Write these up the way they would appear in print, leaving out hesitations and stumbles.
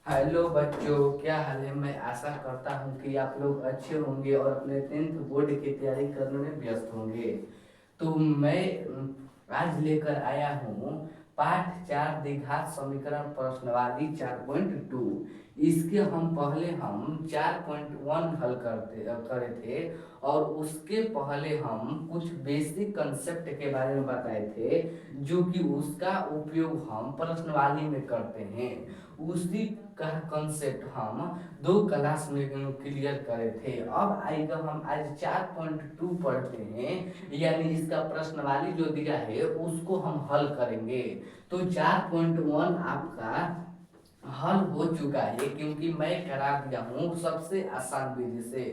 Hello बच्चों, क्या हाल है। मैं आशा करता हूँ कि आप लोग अच्छे होंगे और अपने 10th बोर्ड की तैयारी करने में व्यस्त होंगे। तो मैं आज लेकर आया हूँ पाठ 4 द्विघात समीकरण प्रश्नावली 4.2। इसके हम 4.1 हल करे थे। और उसके पहले हम कुछ बेसिक कंसेप्ट के बारे में बताए थे, जो कि उसका उपयोग हम प्रश्नावली में करते हैं। उसी का कंसेप्ट हम 2 क्लास में क्लियर करे थे। अब आएगा, हम आज 4.2 पढ़ते हैं, यानी इसका प्रश्नावली जो दिया है उसको हम हल करेंगे। तो 4.1 आपका हल हो चुका है, क्योंकि मैं करा दिया हूँ सबसे आसान विधि से।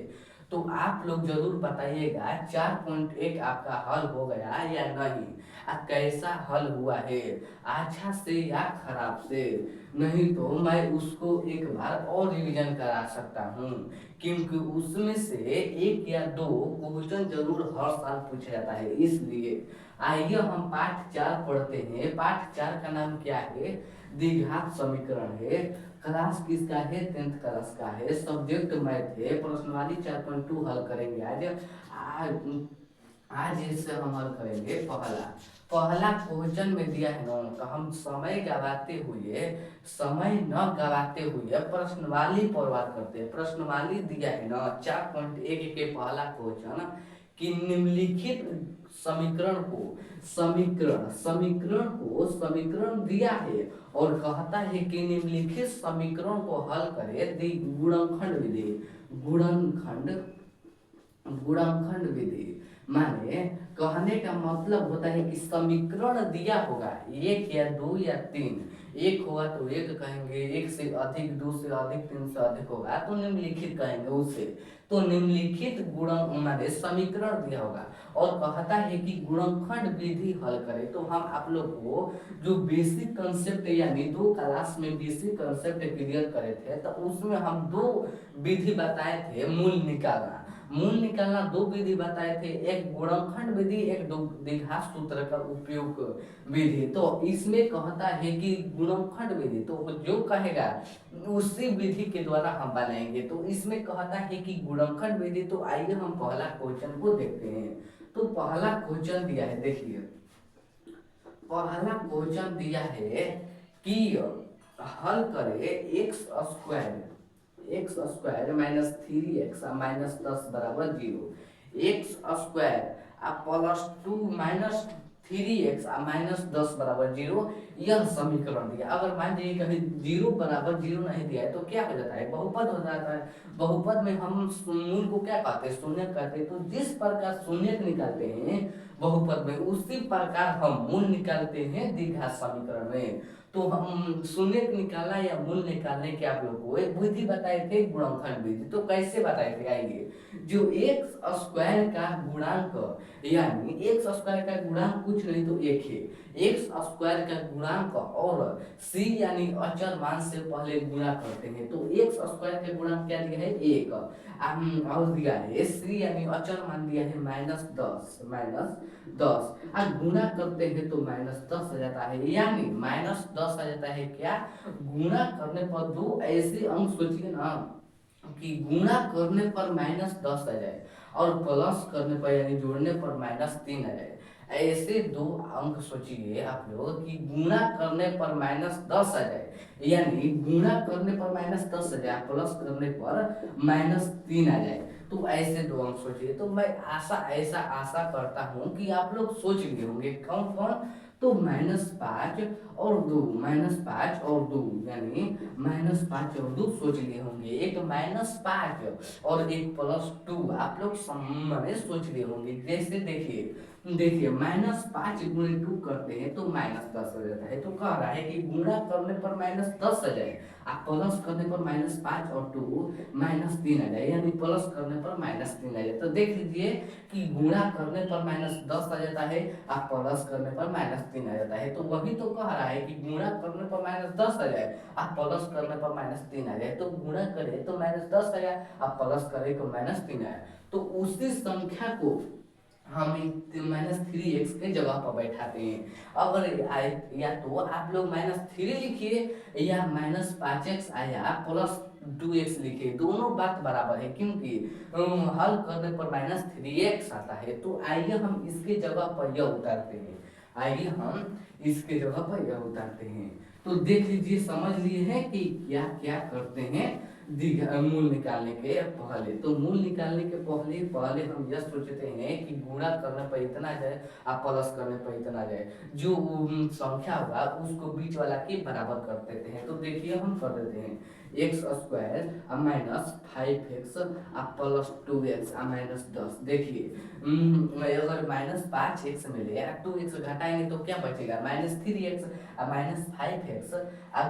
तो आप लोग जरूर बताइएगा 4.1 आपका हल हो गया या नहीं, कैसा हल हुआ है, अच्छा से या खराब से। नहीं तो मैं उसको एक बार और रिवीजन करा सकता हूँ, क्योंकि उसमें से एक या दो क्वेश्चन जरूर हर साल पूछा जाता है। इसलिए आइए हम पाठ 4 पढ़ते हैं। पाठ 4 का नाम क्या है? द्विघात समीकरण है। क्लास किसका है? 10th क्लास का है। सब्जेक्ट मैथ है। प्रश्नावली 4.2 हल करेंगे आज। आज इससे हम हल करेंगे पहला पहला क्वेश्चन में दिया है ना, तो हम समय न गवाते हुए प्रश्नावली पर बात करते हैं। प्रश्नावली दिया है ना 4.1 के पहला क्वेश्चन, कि निम्नलिखित समीकरण को समीकरण दिया है और कहता है कि निम्नलिखित समीकरण को हल करे गुणनखंड विधि। गुणनखंड गुणनखंड विधि माने कहने का मतलब होता है कि समीकरण दिया होगा, एक या दो या तीन। एक होगा तो एक कहेंगे, एक से अधिक, दो से अधिक, तीन से अधिक होगा तो निम्नलिखित कहेंगे उसे। तो निम्नलिखित गुण माने समीकरण दिया होगा और कहता है कि गुणनखंड विधि हल करे। तो हम आप लोग को जो बेसिक कंसेप्ट, यानी 2 क्लास में बेसिक कंसेप्ट क्लियर करे थे, तो उसमें हम दो विधि बताए थे। मूल निकालना दो विधि बताए थे, एक गुणनखंड विधि, एक दो द्विघात सूत्र का उपयोग विधि। तो इसमें कहता है कि गुणनखंड विधि, तो जो कहेगा उसी विधि के द्वारा हम बनाएंगे। तो इसमें कहता है कि गुणनखंड विधि। तो आइए हम पहला क्वेश्चन को देखते हैं। तो पहला क्वेश्चन दिया है, देखिए पहला क्वेश्चन दिया है कि हल करे एक्स स्क्वायर -3x बराबर 0। x² +2 - 3x -10 बराबर 0, यह समीकरण दिया। अगर मान लीजिए कभी 0 बराबर 0 नहीं दिया है तो क्या हो जाता है? बहुपद हो जाता है। बहुपद में हम मूल को क्या कहते हैं? शून्य कहते हैं। तो जिस प्रकार शून्य निकालते हैं बहुपद में, उसी प्रकार हम मूल निकालते हैं द्विघात समीकरण में। तो हम शून्य निकालना या मूल निकालने के आप लोग को एक विधि बताए थे, गुणनखंड विधि। तो कैसे बताए थे? आइए, जो एक्स स्क्वायर का गुणांक, यानी एक्स स्क्वायर का गुणांक कुछ नहीं तो एक है। एक्स स्क्वायर का गुणांक और सी यानी अचर मान से पहले गुणा करते हैं। तो एक्स स्क्वायर का गुणांक क्या दिया है? एक। और दिया है सी यानी अचर मान दिया है -10। गुणा करते हैं तो -10 आ जाता है, यानी -10 आ जाता है। क्या गुणा करने पर दो ऐसे अंक सोचिए ना, कि गुणा करने पर -10 आ जाए और प्लस करने पर यानी जोड़ने पर -3 आ जाए। ऐसे दो अंक सोचिए आप लोग, कि गुणा करने पर -10 आ जाए, यानी गुणा करने पर -10 आ जाए, प्लस करने पर -3 आ जाए। तो ऐसे दो अंक सोचिए। तो मैं ऐसा आशा करता हूँ कि आप लोग सोच लिए होंगे कौन कौन। तो -5 और 2 यानी -5 और 2 सोच लिए होंगे। एक -5 और एक +2 आप लोग मैंने सोच लिए होंगे। जैसे देखिए देखिए -5 × 2 करते हैं तो -10 हो जाता है। तो कह रहा है कि गुणा करने पर -10 आ जाए, आप प्लस करने पर -5 और 2 -3 आ जाए, यानी प्लस करने पर -3 आ जाए। तो देख लीजिए कि गुणा करने पर -10 आ जाता है, आप प्लस करने पर -3 आ जाता है। तो वही तो कह रहा है कि गुणा करने पर -10 आ जाए, आप प्लस करने पर -3 आ जाए। तो गुणा करें तो -10 आया, आप प्लस करें तो -3 आया। तो उसी संख्या को हम -3x के जगह पर बैठाते हैं। अगर या तो आप लोग -3 लिखिए या -5x आया +2x लिखिए, दोनों बात बराबर है क्योंकि हल करने पर -3x आता है। तो आइए हम इसके जगह पर यह उतारते हैं, आइए हम इसके जगह पर यह उतारते हैं। तो देख लीजिए, समझ लिए हैं कि क्या क्या करते हैं मूल निकालने के पहले। तो मूल निकालने के पहले पहले हम यह सोचते हैं कि गुणा करने पर इतना जाए और प्लस करने पर इतना जाए, जो संख्या होगा उसको बीच वाला के बराबर कर देते हैं। तो देखिए हम कर देते हैं x² -5x +2x -10। देखिए अगर -5x मिले 2x घटाएंगे तो क्या बचेगा, -3x -5x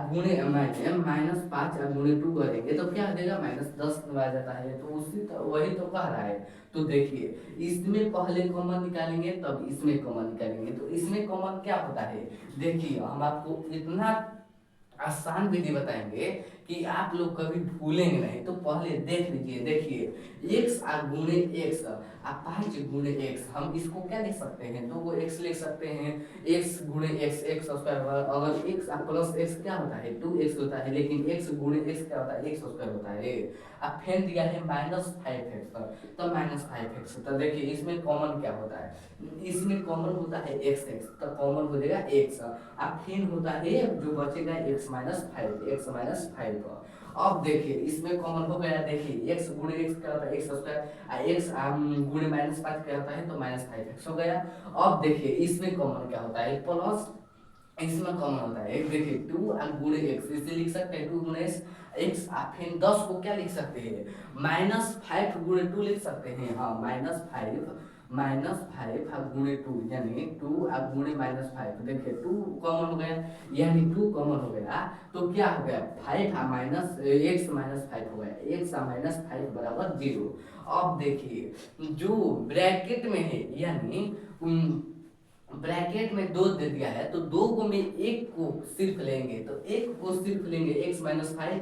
गुणे -5 गुणे 2 करेंगे तो क्या आ जाएगा, -10 आ जाता है। तो वही तो कह रहा है। तो देखिए इसमें पहले कॉमन निकालेंगे तब इसमें कॉमन निकालेंगे। तो इसमें कॉमन क्या होता है, देखिए हम आपको इतना आसान विधि बताएंगे कि आप लोग कभी भूलेंगे नहीं। तो पहले देख लीजिए, देखिए x गुणे x 5 गुणे x, हम इसको क्या लिख सकते हैं, 2 x लिख सकते हैं। x गुणे x x², अगर x प्लस x क्या होता है 2x होता है, लेकिन x गुणे x क्या होता है x² होता है। अब फिर दिया है -5x, तो -5x। तो देखिए इसमें कॉमन क्या होता है, इसमें कॉमन होता है x x, तो कॉमन हो जाएगा x। अब फिर होता है जो बचेगा x-5 का। अब देखिए इसमें कॉमन हो गया, देखिए x गुणे x क्या होता है x², x गुणे -5 क्या होता है तो -5x हो गया। अब देखिए इसमें कॉमन क्या होता है प्लस, इसमें कॉमन होता है देखिए 2 गुणे x, इसे लिख सकते हैं 2 गुणे x। फिर 10 को क्या लिख सकते हैं -5 गुणे 2 लिख सकते हैं, हाँ -5 गुणे 2 यानी 2 गुणे -5। देखिए 2 कॉमन हो गया, यानी 2 कॉमन हो गया तो क्या हो गया 5 x -5 हो गया, x -5 बराबर 0। अब देखिए जो ब्रैकेट में है यानी ब्रैकेट में 2 दे दिया है तो 2 को में एक को सिर्फ लेंगे, तो एक को सिर्फ लेंगे x -5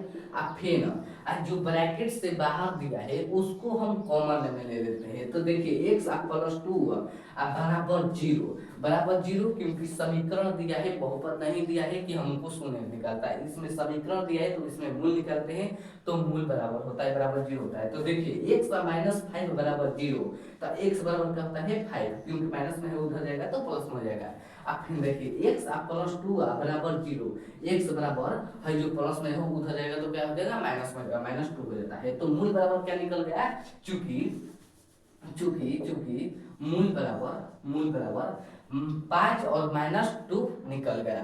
फिर जो ब्रैकेट से बाहर दिया है उसको हम कॉमन में ले लेते हैं। तो देखिए x +2 बराबर 0 क्योंकि समीकरण दिया है, बहुपद नहीं दिया है कि हमको शून्य निकालता है। इसमें समीकरण दिया है तो इसमें मूल निकालते हैं तो मूल बराबर होता है, बराबर 0 होता है। तो देखिए x -5 बराबर 0, तो x बराबर क्या होता है 5, क्योंकि माइनस में है उधर जाएगा तो प्लस में हो जाएगा। अब फिर देखिए x +2 बराबर 0, x बराबर है जो प्लस में हो उधर जाएगा तो क्या हो जाएगा माइनस में, -2 हो जाता है। तो मूल बराबर क्या निकल गया, चूंकि चूंकि चूंकि मूल बराबर 5 और -2 निकल गया,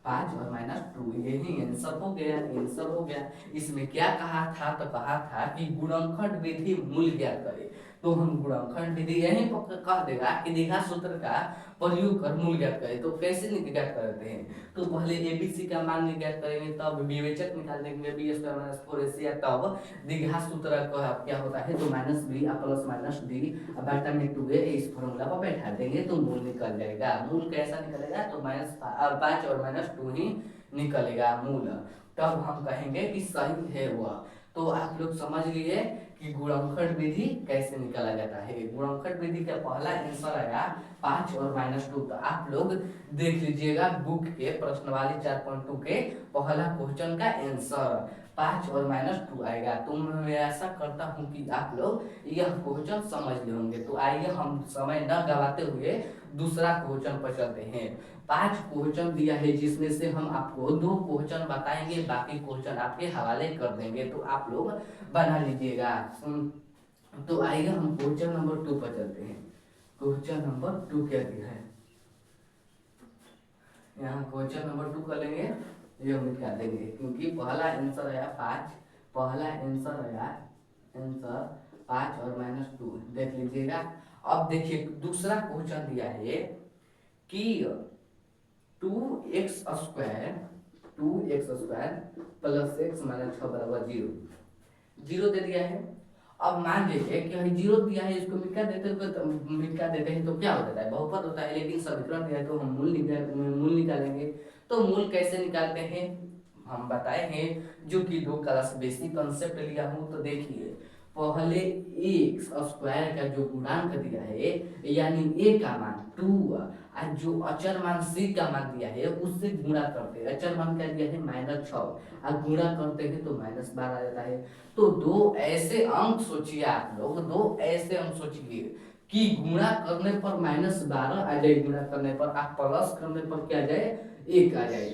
5 और -2, यही आंसर हो गया, आंसर हो गया। इसमें क्या कहा था, तो कहा था कि गुणनखंड विधि मूल ज्ञात करे। तो हम गुणनखंड विधि यहीं पर कह देगा कि दीघा सूत्र का प्रयोग कर मूल ज्ञात करें। तो कैसे ज्ञात करते हैं, तो पहले ABC का मान ज्ञात करेंगे, तब विवेचक निकाल देंगे b² - 4ac, तब दीघा सूत्र का क्या होता है तो -b + -d बटा में 2a, इस फॉर्मूला पर बैठा देंगे तो मूल निकल जाएगा। मूल कैसा निकलेगा तो -5 और -2 ही निकलेगा मूल, तब हम कहेंगे कि सही है वह। तो आप लोग समझ लिए कि गुणनखंड विधि कैसे निकाला जाता है। गुणनखंड विधि का पहला आंसर आया 5 और -2। तो आप लोग देख लीजिएगा बुक के प्रश्नवाली 4.2 के पहला क्वेश्चन का आंसर 5 और -2 आएगा। तो मैं ऐसा करता हूँ कि आप लोग यह क्वेश्चन समझ लिए होंगे। तो आइए हम समय न गवाते हुए दूसरा क्वेश्चन पर चलते हैं। 5 क्वेश्चन दिया है जिसमें से हम आपको 2 क्वेश्चन बताएंगे, बाकी क्वेश्चन आपके हवाले कर देंगे, तो आप लोग बना लीजिएगा। तो आइए हम क्वेश्चन नंबर 2 पर चलते हैं। क्वेश्चन नंबर 2 क्या दिया है, यहाँ क्वेश्चन नंबर 2 कर लेंगे, ये मिटा देंगे क्योंकि पहला आंसर आया 5, पहला आंसर आया आंसर 5 और -2, देख लीजिएगा। अब देखिए दूसरा क्वेश्चन दिया है कि 2x² प्लस x - 6 बराबर 0, 0 दे दिया है। अब मान लीजिए कि भाई 0 दिया है, इसको मिटा देते हैं तो क्या हो जाता है बहुपद होता है, लेकिन समीकरण दिया है तो हम मूल निकालेंगे। तो मूल कैसे निकालते हैं हम बताए हैं, जो कि 2 क्लास बेसिक कंसेप्ट लिया हूँ। तो देखिए पहले एक्स स्क्वायर का जो गुणांक दिया है यानी ए का मान 2 और जो अचर मान सी का मान दिया है उससे गुणा करते हैं। अचर मान क्या दिया है -6 और गुणा करते हैं तो -12 आ जाता है। तो दो ऐसे अंक सोचिए आप लोग, दो ऐसे अंक सोचिए कि गुणा करने पर -12 आ जाए, गुणा करने पर आप प्लस करने पर क्या आ जाए 1 आ जाए,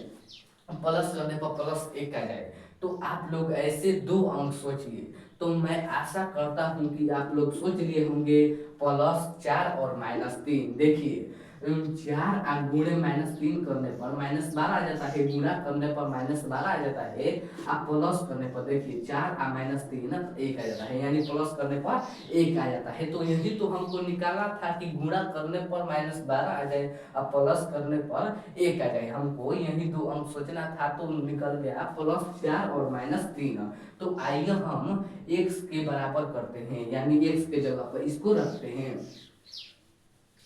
प्लस करने पर +1 आ जाए। तो आप लोग ऐसे दो अंक सोचिए। तो मैं आशा करता हूं कि आप लोग सोच लिए होंगे +4 और -3। देखिए 4 गुणे -3 करने पर -12 आ जाता है, गुणा करने पर -12 आ जाता है, आप प्लस करने पर देखिए 4 और -3 1 आ जाता है, यानी प्लस करने पर 1 आ जाता है। तो यही तो हमको निकालना था कि गुणा करने पर -12 आ जाए और प्लस करने पर 1 आ जाए। हमको यही दो अंक सोचना था तो निकल गया +4 और -3। तो आइए हम x के बराबर करते हैं, यानी x के जगह पर इसको रखते हैं।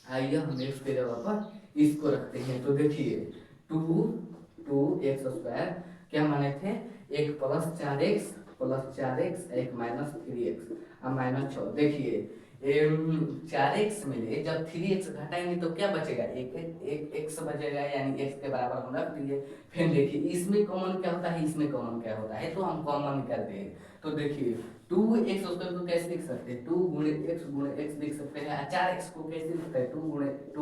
आइए हम x के जगह पर इसको रखते हैं। तो देखिए 2x² क्या माने थे, एक +4x एक -3x और -6। देखिए 4x में ले जब 3x घटाएंगे तो क्या बचेगा, एक x बचेगा, यानी x के बराबर हम रख दिए। फिर देखिए इसमें कॉमन क्या होता है, इसमें कॉमन क्या होता है, तो हम कॉमन निकालते हैं। तो देखिए 2x² को कैसे लिख सकते हैं, 2 गुणे x लिख सकते हैं। 4x को कैसे लिखते हैं, 2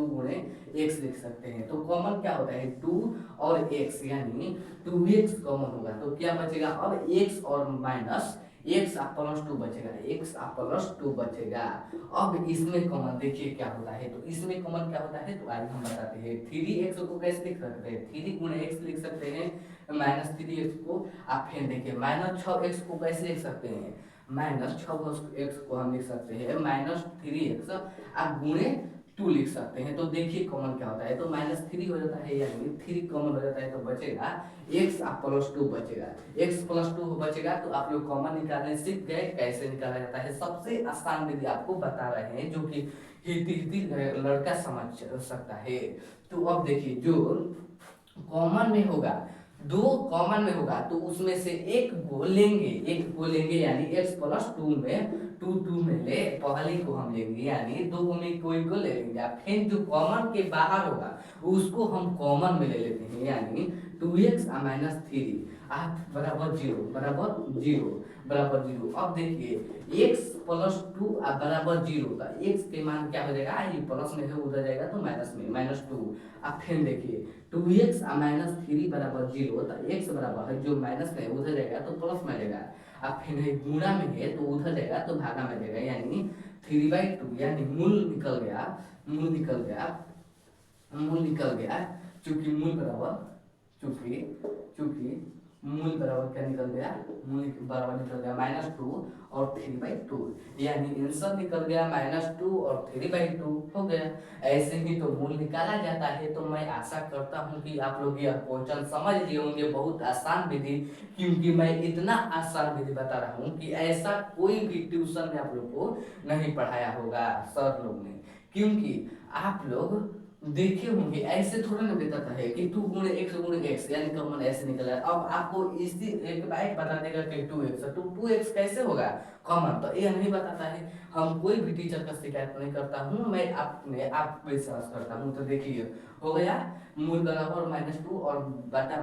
गुणे x लिख सकते हैं। तो कॉमन क्या होता है 2 और x, यानी 2x कॉमन होगा तो क्या बचेगा, अब x और माइनस x +2 बचेगा, x +2 बचेगा। अब इसमें कॉमन देखिए क्या होता है, तो इसमें कॉमन क्या होता है, तो आइए हम बताते हैं। 3x को कैसे लिख सकते हैं, 3 गुणे x लिख सकते हैं -3x को। आप फिर देखिए -6x को कैसे लिख सकते हैं, -6x को हम लिख सकते हैं -3x आप गुणे 2 लिख सकते हैं। तो देखिए कॉमन क्या होता है, तो -3 हो जाता है, यानी 3 कॉमन हो जाता है तो बचेगा x +2 बचेगा। x +2 बचेगा तो आप लोग कॉमन निकालने सीख गए कैसे निकाला जाता है। सबसे आसान विधि आपको बता रहे हैं जो कि हिती लड़का समझ सकता है। तो अब देखिए जो कॉमन में होगा, दो कॉमन में होगा तो उसमें से एक को लेंगे, यानी x+2 में 2 में ले पहले को हम लेंगे, यानी 2 में कोई को ले लेंगे। फिर जो कॉमन के बाहर होगा उसको हम कॉमन में ले लेते हैं, यानी 2x -3 बराबर 0। अब देखिए x+2 बराबर 0, तो x के मान क्या हो जाएगा, ये प्लस में है उधर जाएगा तो माइनस में -2। अब फिर देखिए 2x -3 बराबर 0, तो x बराबर है जो माइनस में उधर जाएगा तो प्लस में जाएगा। अब फिर गुणा में है तो उधर जाएगा तो भागा में जाएगा, यानी 3/2, यानी मूल निकल गया। चूंकि मूल बराबर क्या निकल गया, मूल बराबर निकल गया -2 और 3/2, यानी आंसर निकल गया -2 और 3/2 हो गया। ऐसे ही तो मूल निकाला जाता है। तो मैं आशा करता हूँ कि आप लोग यह क्वेश्चन समझ लिए होंगे, बहुत आसान विधि, क्योंकि मैं इतना आसान विधि बता रहा हूँ कि ऐसा कोई भी ट्यूशन में आप लोग को नहीं पढ़ाया होगा सर लोग ने। क्योंकि आप लोग देखे होंगे ऐसे थोड़ा ना बताता है कि 2 गुणे x यानी कॉमन ऐसे निकला। अब आपको इसी एक बाइक बता देगा कि 2x, तो 2x कैसे होगा कॉमन, तो ये नहीं बताता है। हम कोई भी टीचर का शिकायत नहीं करता हूँ, मैं अपने आप विश्वास करता हूँ। तो देखिए हो गया मूल बराबर -2 और बटा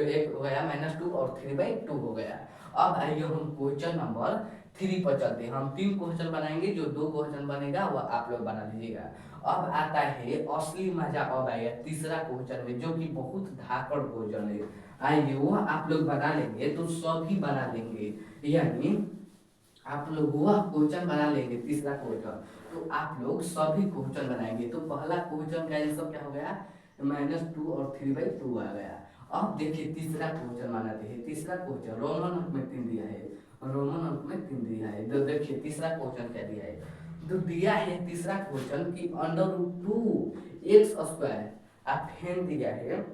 एक हो गया -2 और 3/2 हो गया। अब आइए हम क्वेश्चन नंबर 3 पर चलते हैं। हम 3 क्वेश्चन बनाएंगे, जो 2 क्वेश्चन बनेगा वह आप लोग बना लीजिएगा। अब आता है असली मजा, अब आएगा तीसरा क्वेश्चन में, जो कि बहुत धाकड़ क्वेश्चन है। आइए वो आप लोग बना लेंगे तो सभी बना लेंगे, यानी आप लोग वह क्वेश्चन बना लेंगे तीसरा क्वेश्चन, तो आप लोग सभी क्वेश्चन बनाएंगे। तो पहला क्वेश्चन का आंसर क्या हो गया, -2 और 3/2 आ गया। अब देखिए तीसरा क्वेश्चन बनाते हैं। तीसरा क्वेश्चन रोमन अंक में 3 दिया है, तो देखिए तीसरा क्वेश्चन क्या दिया है, तो दिया है तीसरा क्वेश्चन की √2x² आप फेन दिया है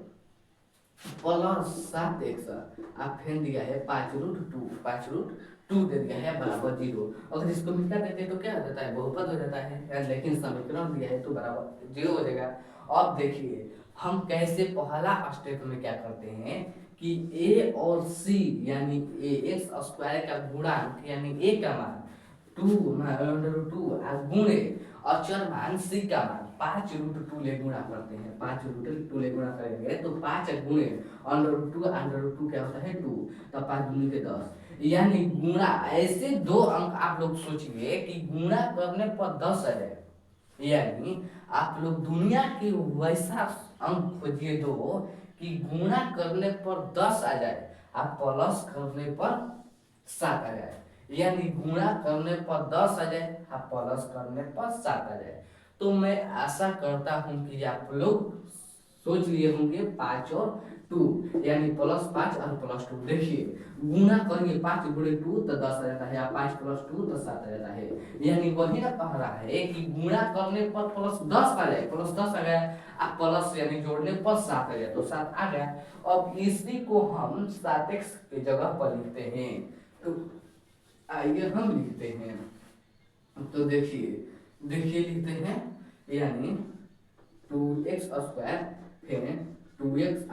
+7x आप फेन दिया है 5√2 दे दिया है बराबर 0। अगर इसको मिटा देते तो क्या हो जाता है, बहुपद हो जाता है, लेकिन समीकरण दिया है तो बराबर 0 हो जाएगा। अब देखिए हम कैसे पहला स्टेप में क्या करते हैं कि a और c यानी x² का गुणांक यानी a का मान टू √2 गुणे अचर मान सी का मान 5√2 ले गुणा करते हैं। 5√2 ले गुणा करेंगे तो 5 गुणे √2 क्या होता है 2, तो 5 दूनी के 10, यानी गुणा ऐसे दो अंक आप लोग सोचिए कि गुणा करने पर 10 आ जाए, यानी आप लोग दुनिया के वैसा अंक खोजिए दो कि गुणा करने पर 10 आ जाए, आप प्लस करने पर 7 आ जाए, यानी गुणा करने पर 10 आ जाए, आप प्लस करने पर 7 आ जाए। तो मैं आशा करता हूं कि आप लोग सोच लिए होंगे 5 और 2, यानी +5 और +2। देखिए गुणा करिए 5 गुणे 2 तो 10 आ जाता है, या 5 + 2 तो 7 आ जाता है, यानी वही ना कह रहा है कि गुणा करने पर +10 आ जाए, +10 आ गया, आप प्लस यानी जोड़ने पर 7 आ गया, तो 7 आ गया। अब इसी को हम 7x के जगह पर लिखते हैं, तो आइए हम लिखते हैं, तो देखिए देखिए लिखते हैं, यानी 2x² फिर 2x +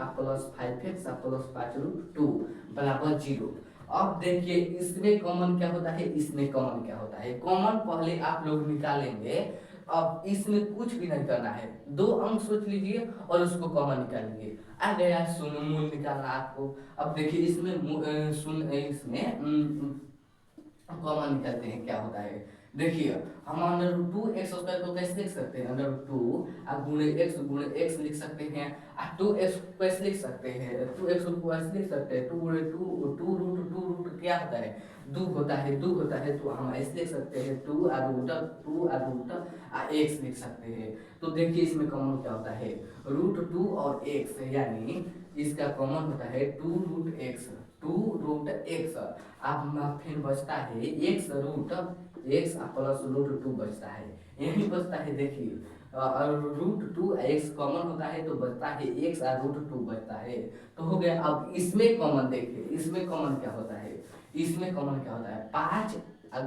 5x + 5√2 बराबर 0। अब देखिए इसमें कॉमन क्या होता है, इसमें कॉमन क्या होता है, कॉमन पहले आप लोग निकालेंगे। अब इसमें कुछ भी नहीं करना है, दो अंक सोच लीजिए और उसको कॉमन निकालिए, आ गया शून्य, मूल निकालना आपको। अब देखिए इसमें शून्य, इसमें कॉमन निकालते हैं, क्या होता है देखिए, हम √2x² को कैसे लिख सकते हैं, √2 गुणे x लिख सकते हैं, 2x को कैसे लिख सकते हैं, 2x को ऐसे लिख सकते हैं, 2 गुणे 2, 2√2 क्या होता है, 2 होता है, 2 होता है, तो हम ऐसे लिख सकते हैं 2√x लिख सकते हैं। तो देखिए इसमें कॉमन क्या होता है, √2 और x, यानी इसका कॉमन होता है 2√x, 2√x, अब फिर बचता है x प्लस √2 बचता है, यही बचता है। देखिए √2 x कॉमन होता है तो बचता है x और √2 बचता है, तो हो गया। अब इसमें कॉमन देखिए, इसमें कॉमन क्या होता है, इसमें कॉमन क्या होता है, 5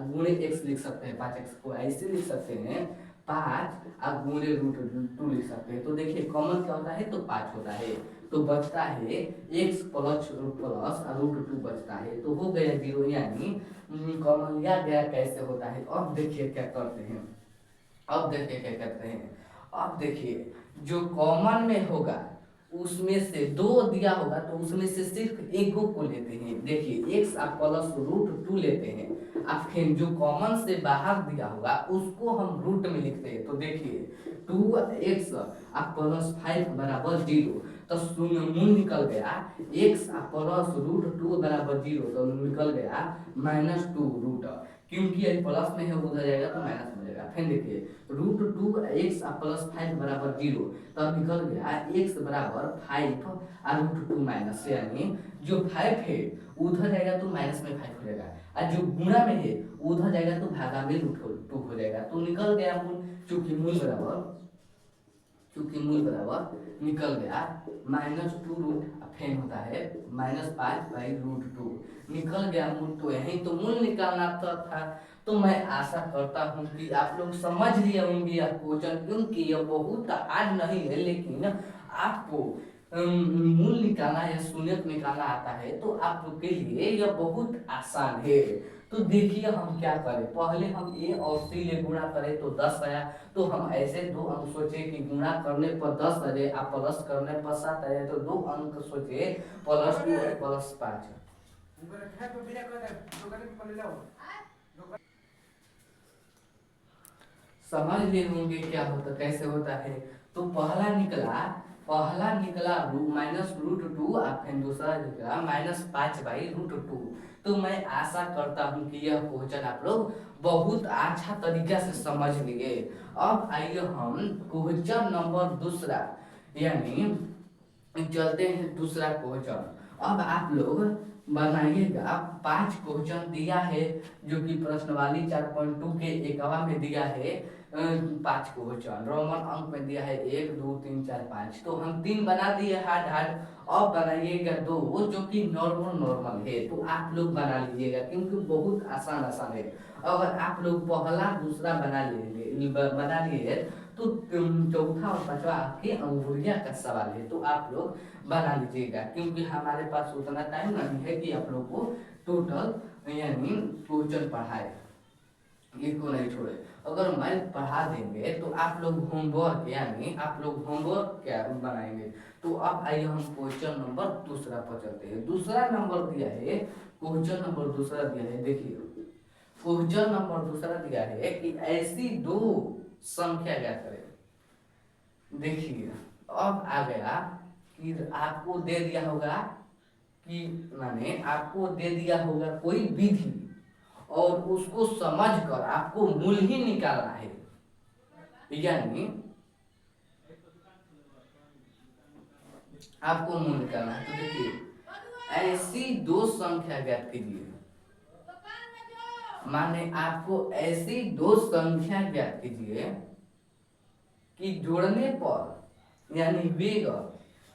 गुणे x लिख सकते हैं, 5x को ऐसे लिख सकते हैं, 5 गुणे √2 लिख सकते हैं। तो देखिए कॉमन क्या होता है, तो 5 होता है, तो बचता है x प्लस √2 बचता है, तो हो गया 0, यानी कॉमन लिया गया कैसे होता है। अब देखिए क्या करते हैं, अब देखिए क्या करते हैं, अब देखिए जो कॉमन में होगा उसमें से 2 दिया होगा तो उसमें से सिर्फ एक को लेते हैं। देखिए x आप प्लस √2 लेते हैं, अब फिर जो कॉमन से बाहर दिया होगा उसको हम रूट में लिखते हैं। तो देखिए 2x आप प्लस 5 बराबर 0, तो शून्य मूल निकल गया, x प्लस √2 बराबर 0, तो निकल गया -2 क्योंकि ये प्लस में है, उधर जाएगा तो माइनस में जाएगा। फिर देखिए √2x प्लस 5 बराबर 0, तब निकल गया x बराबर 5 और √2 माइनस, यानी जो 5 है उधर जाएगा तो माइनस में 5 हो जाएगा, और जो गुणा में है उधर जाएगा तो भागा में √2 हो जाएगा, तो निकल गया मूल, चूंकि मूल बराबर निकल गया -2 रूट फेन होता है -5/√2 निकल गया मूल, तो यही तो मूल निकालना था। तो मैं आशा करता हूँ कि आप लोग समझ लिए होंगे यह क्वेश्चन, क्योंकि यह बहुत हार्ड नहीं है, लेकिन आपको मूल निकालना या शून्यक निकालना आता है तो आप लोग के लिए यह बहुत आसान है। तो देखिए हम क्या करें, पहले हम a और c ले गुणा करें तो 10 आया, तो हम ऐसे दो अंक सोचे कि गुणा करने पर 10 आ जाए, आप प्लस करने पर 7 आ जाए, तो दो अंक सोचे +2 और +5। समझ लिए होंगे क्या होता कैसे होता है। तो पहला निकला -√2 और फिर दूसरा निकला -5/√2। तो मैं आशा करता हूँ कि यह क्वेश्चन आप लोग बहुत अच्छा तरीका से समझ लिए। अब आइए हम क्वेश्चन नंबर दूसरा, यानी चलते हैं दूसरा क्वेश्चन। अब आप लोग बनाइएगा, 5 क्वेश्चन दिया है जो कि प्रश्नवाली 4.2 के एकवा में दिया है, 5 क्वेश्चन रोमन अंक में दिया है 1 2 3 4 5, तो हम 3 बना दिए हार्ड हार्ड। अब बनाइएगा 2 जो कि नॉर्मल है, तो आप लोग बना लीजिएगा क्योंकि बहुत आसान है। अगर आप लोग पहला दूसरा बना लिए तो चौथा और पांचवा आपके अंगुलिया का सवाल है, तो आप लोग बना लीजिएगा क्योंकि हमारे पास उतना टाइम नहीं है कि आप लोग को टोटल यानी क्वेश्चन पढ़ाए। एक को नहीं छोड़े। अगर मैं पढ़ा देंगे तो आप लोग होमवर्क यानी आप लोग होमवर्क क्या बनाएंगे। तो अब आइए हम क्वेश्चन नंबर दूसरा पर चलते हैं। दूसरा नंबर दिया है, क्वेश्चन नंबर दूसरा दिया है, देखिए क्वेश्चन नंबर दूसरा दिया है कि ऐसी दो संख्या क्या करें। देखिए अब आ गया कि आपको दे दिया होगा कि माने आपको दे दिया होगा कोई विधि और उसको समझकर आपको मूल ही निकालना है। यानी आपको मूल निकालना है। तो देखिए ऐसी दो संख्या ज्ञात कीजिए, माने आपको ऐसी दो संख्या ज्ञात कीजिए कि जोड़ने पर यानी वेग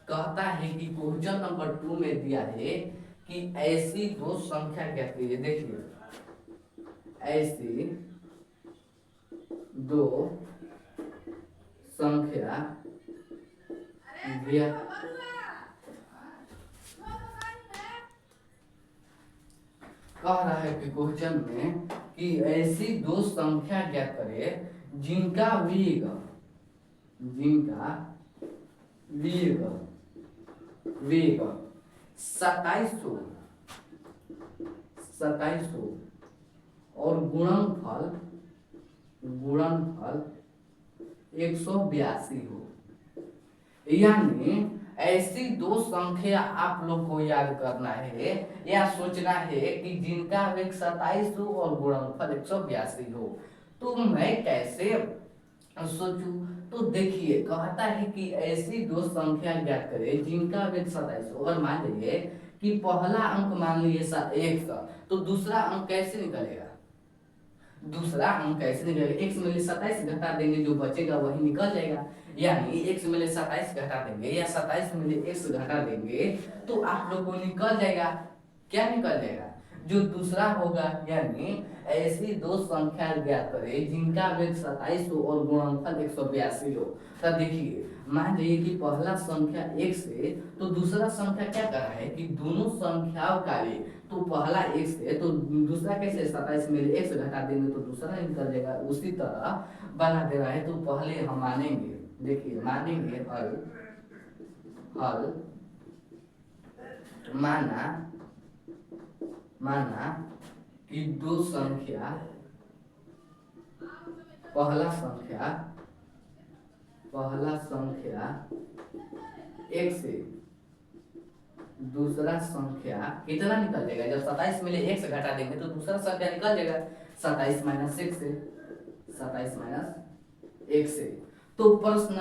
कहता है कि क्वेश्चन नंबर 2 में दिया है कि ऐसी दो संख्या ज्ञात कीजिए। देखिए ऐसी दो संख्या ज्ञात कह रहा है कि क्वेश्चन में कि ऐसी दो संख्या ज्ञात करें जिनका वेग वेग वेग 2700 और गुणनफल 182 हो। यानी ऐसी दो संख्या आप लोग को याद करना है या सोचना है कि जिनका वेग 27 हो और गुणनफल 182 हो। तो मैं कैसे सोचूं। तो देखिए कहता है कि ऐसी दो संख्या ज्ञात करें जिनका वेग 27 हो। अगर मान लीजिए कि पहला अंक मान लीजिए 1 तो दूसरा अंक कैसे निकलेगा। दूसरा अंक कैसे निकलेगा, 1 में 27 घटा देंगे, जो बचेगा वही निकल जाएगा। यानी 1 में 27 घटा देंगे या 27 में 1 घटा देंगे तो आप लोग को निकल जाएगा। क्या निकल जाएगा, जो दूसरा होगा। यानी ऐसी दो संख्या ज्ञात करें जिनका वेग 27 हो और गुणनफल 182 हो। तो देखिए मान लीजिए कि पहला संख्या 1 से तो दूसरा संख्या क्या कर रहा है कि दोनों संख्याओं का वेग, तो पहला 1 से तो दूसरा कैसे 27 में 1 घटा देंगे तो दूसरा निकल जाएगा। उसी तरह बना दे रहा है। तो पहले हम मानेंगे, देखिए मानेंगे हल माना कि दो संख्या पहला संख्या 1 से दूसरा संख्या कितना निकल जाएगा। जब 27 में 1 से घटा देंगे तो दूसरा संख्या निकल जाएगा 27 माइनस 1 से, 27 माइनस 1 से। तो प्रश्न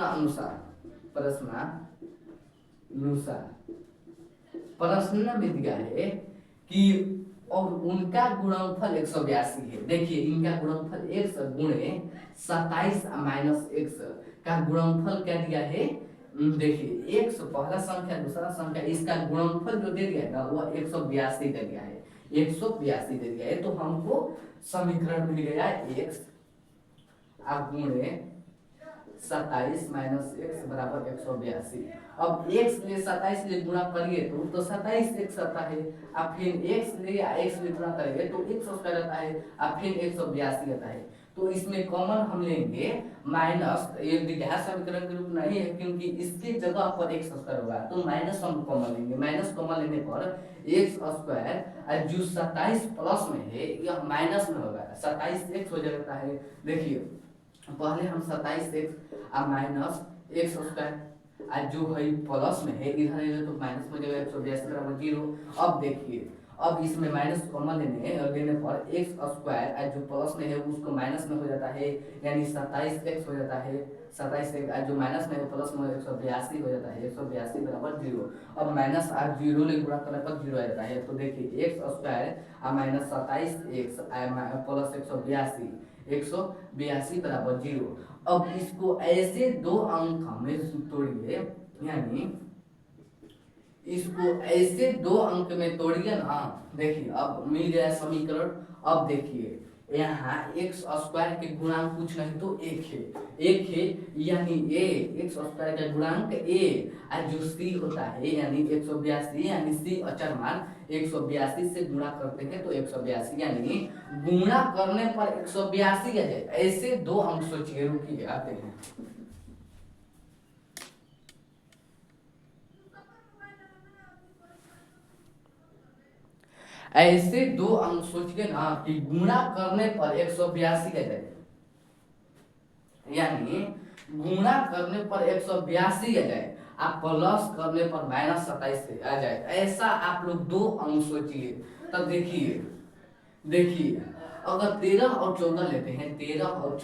में दिया है कि और उनका गुणनफल 182 है। देखिए इनका गुणनफल 1 गुणे 27 माइनस 1 का गुणनफल क्या दिया है। देखिए 1 पहला संख्या दूसरा संख्या, इसका गुणनफल जो दे दिया है ना वो 182 दे दिया है, 182 दे दिया है। तो हमको समीकरण मिल गया x गुणे 27 माइनस 1 बराबर 182। अब x ले 27 ले गुणा करिए तो 27 x आता है। अब फिर x ले या x ले गुणा करेंगे तो x स्क्वायर आता है, अब फिर 182 आता है। तो इसमें कॉमन हम लेंगे माइनस, ये विधायक समीकरण के रूप नहीं है क्योंकि इसके जगह पर x स्क्वायर होगा तो माइनस हम कॉमन लेंगे। माइनस कॉमन लेने पर x स्क्वायर जो 27 प्लस में है यह माइनस में होगा, 27 x हो जाता है। देखिए पहले हम 27x माइनस एक्स स्क्वायर जो है प्लस में है, इधर तो माइनस में जाएगा 182 बराबर 0। अब देखिए अब इसमें माइनस कॉमन लेने पर एक्स स्क्वायर जो प्लस में है उसको माइनस में हो जाता है, यानी 27x हो जाता है। 27x जो माइनस में है प्लस में 182 हो जाता है, 182 बराबर 0। अब माइनस 0 ले गुणा करने पर 0 आ जाता है। तो देखिए x square minus 27x plus 182 बराबर 0। अब इसको ऐसे दो अंक में तोड़िए, यानी इसको ऐसे दो अंक में तोड़िए ना। देखिए अब मिल गया समीकरण। अब देखिए यहाँ एक्स स्क्वायर के गुणांक कुछ नहीं तो एक है यानी ए, एक्स स्क्वायर का गुणांक ए, और जो सी होता है यानी 182, यानी सी अचर मान 182 से गुणा करते हैं तो 182, यानी गुणा करने पर 182 आ जाए। ऐसे दो अंक सोचिए, रुकिए आते हैं। ऐसे दो अंक सोचिए ना कि गुणा करने पर 182 आ जाए, यानी गुणा करने पर 182 आ जाए, आप प्लस करने पर -27 आ जाए। ऐसा आप लोग दो अंक सोचिए। तब देखिए देखिए अगर 13 और 14 लेते हैं, 13 और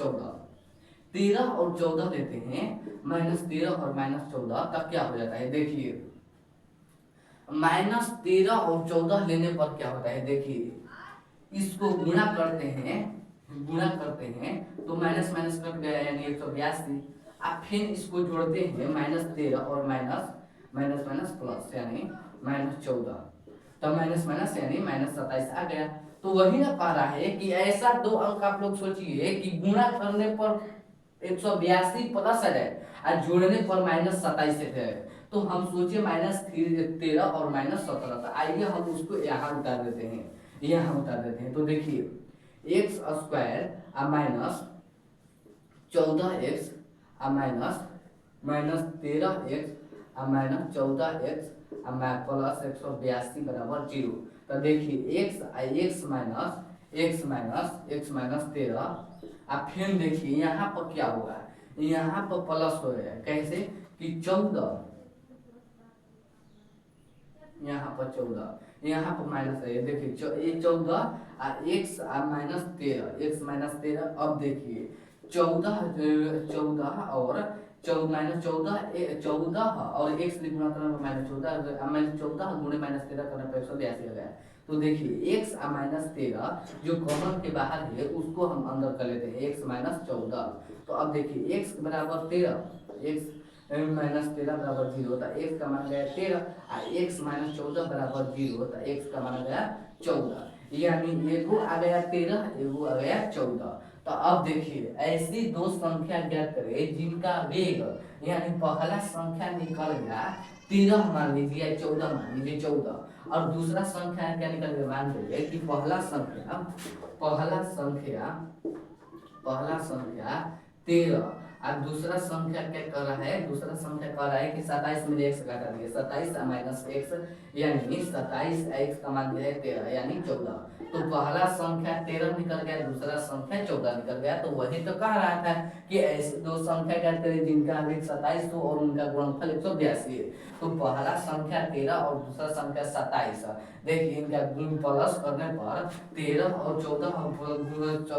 14 लेते हैं, -13 और -14, तब क्या हो जाता है देखिए। -13 और 14 लेने पर क्या होता है देखिए, इसको गुणा करते हैं तो माइनस माइनस कट गया यानी 182। आप फिर इसको जोड़ते हैं, -13 और माइनस माइनस माइनस प्लस यानी -14, तब माइनस माइनस यानी -27 आ गया। तो वही ना कह रहा है कि ऐसा दो अंक आप लोग सोचिए कि गुणा करने पर 182 प्लस आ जाए और जोड़ने पर -27 आ जाए। तो हम सोचे -13 और -17, तो आइए हम उसको यहाँ उतार देते हैं, तो देखिए एक्स स्क्वायर आ माइनस 14x आ माइनस माइनस 13x आ माइनस 14x आ प्लस 182 बराबर 0। तो देखिए x माइनस 13, अब फिर देखिए यहाँ पर क्या होगा, यहाँ पर प्लस हो गया, कैसे कि 14, यहाँ पर 14, यहाँ पर माइनस है, देखिए ये 14 एक्स -13, अब देखिए 14 और -14 और एक्स गुणा करने पर -14 गुणे -13 करने पर 182 आ गया। तो देखिए एक्स -13 जो कॉमन के बाहर है उसको हम अंदर कर लेते हैं, एक्स -14। तो अब देखिए एक्स बराबर 13, एक्स -13 बराबर 0 होता है, एक्स का मान गया 13 और एक्स -14 बराबर 0 होता है, एक्स का मान गया 14, यानी एगो आ गया 13, एगो आ गया 14। तो अब देखिए ऐसी दो संख्या ज्ञात करें जिनका वेग, यानी पहला संख्या निकल गया 13 मान लीजिए, 14 मान लीजिए 14, और दूसरा संख्या क्या निकल गया, मान लीजिए कि पहला संख्या 13 और दूसरा संख्या क्या कर रहा है, कि 27 में एक्स घटा दिए, 27 माइनस एक्स यानी 27, एक्स का मान दिया है 13 यानी 14। तो पहला संख्या 13 निकल गया, दूसरा संख्या 14 निकल गया। तो वही तो कह रहा था कि ऐसे दो संख्या क्या करें जिनका वेग 27 हो और उनका गुणनफल 182 है। तो पहला संख्या 13 और दूसरा संख्या 27, देखिए इनका गुण प्लस करने पर 13 और 14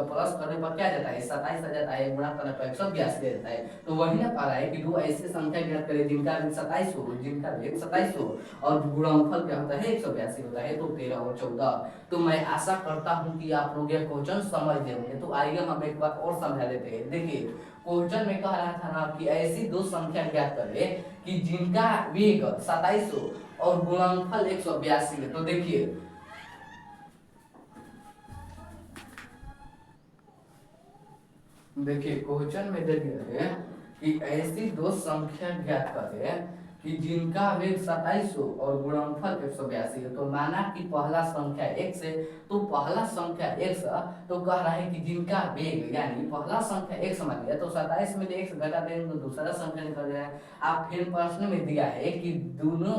प्लस करने पर क्या जाता है 27 आ जाता है, गुणा करने पर 182 जाता है। तो वही ना कह रहा है कि दो ऐसे संख्या ज्ञात करें जिनका वेग 27 हो और गुणनफल क्या होता है 182 होता है, तो 13 और 14। तो मैं आशा करता हूँ कि आप लोग यह क्वेश्चन समझ गए होंगे। तो आइए हम एक बार और समझा देते हैं। देखिए क्वेश्चन में कह रहा था ना कि ऐसी दो संख्या ज्ञात करें कि जिनका वेग 27 हो और गुणनफल 182 है। तो देखिए क्वेश्चन में दे दिया है कि ऐसी दो संख्या ज्ञात करें कि जिनका वेग 27 हो और गुणनफल 182 है। तो माना कि पहला संख्या x है, तो पहला संख्या x, तो कह रहा है कि जिनका वेग, यानी पहला संख्या x मान लिया, तो 27 में x घटा देंगे तो दूसरा संख्या निकल जाए। आप फिर प्रश्न में दिया है कि दोनों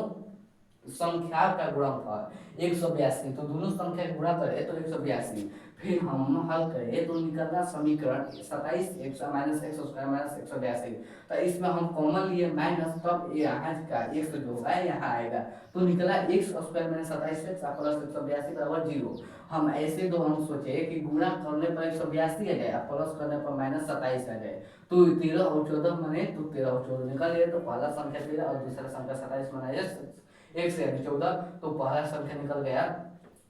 संख्या का गुणनफल 182, तो दोनों संख्या गुणा करें तो 182, फिर हम हल करें तो निकलना समीकरण 27 x minus x square minus 182। तो इसमें हम कॉमन लिए माइनस, तब यहाँ का x जो होगा यहाँ आएगा, तो निकला x square minus 27x plus 182 बराबर 0। हम ऐसे दो अंक सोचे कि गुणा करने पर 182 आ जाए, प्लस करने पर -27 आ जाए। तो 13 और 14 बने, तो 13 और 14 निकल गए, तो पहला संख्या 13 और दूसरा संख्या 27 बनाया x यानी 14। तो पहला संख्या निकल गया,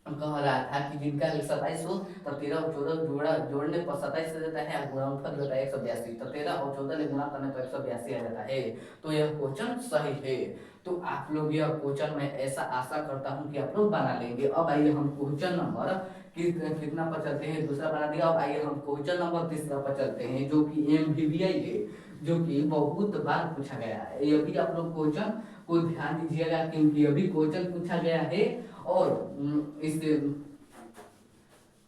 कह रहा था कि जिनका 27 हो तो 13 और 14 जोड़ने पर 27 आ जाता है, गुणनफल होता है 182, तो 13 और 14 ने गुणा करने पर 182 आ जाता है। तो यह क्वेश्चन सही है। तो आप लोग यह क्वेश्चन मैं ऐसा आशा करता हूं कि आप लोग बना लेंगे। अब आइए हम क्वेश्चन नंबर कितना पर चलते हैं, दूसरा बना दिया। अब आइए हम क्वेश्चन नंबर तीसरा पर चलते हैं, जो कि MVVI है, जो कि बहुत बार पूछा गया है। ये भी आप लोग क्वेश्चन को ध्यान दीजिएगा, क्योंकि अभी क्वेश्चन पूछा गया है। और इस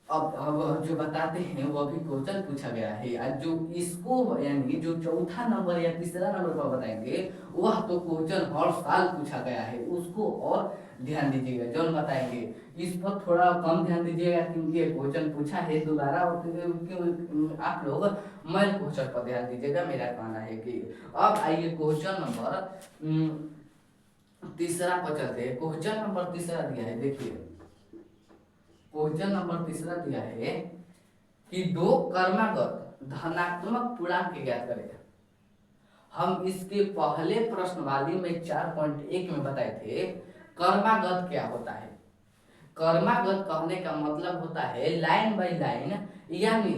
अब जो बताते हैं वो भी क्वेश्चन पूछा गया है। आज जो इसको यानी जो चौथा नंबर या तीसरा नंबर पर बताएंगे, वह तो क्वेश्चन हर साल पूछा गया है, उसको और ध्यान दीजिएगा। जो बताएंगे इस पर थोड़ा कम ध्यान दीजिएगा, क्योंकि क्वेश्चन पूछा है दोबारा। आप लोग मैल क्वेश्चन पर ध्यान दीजिएगा, मेरा कहना है कि अब आइए क्वेश्चन नंबर तीसरा पर चलते हैं। क्वेश्चन नंबर तीसरा दिया है, देखिए क्वेश्चन नंबर तीसरा दिया है कि दो कर्मागत धनात्मक पूर्णांक ज्ञात करें। हम इसके पहले प्रश्नवाली में 4.1 में बताए थे कर्मागत क्या होता है। कर्मागत कहने का मतलब होता है लाइन बाय लाइन, यानी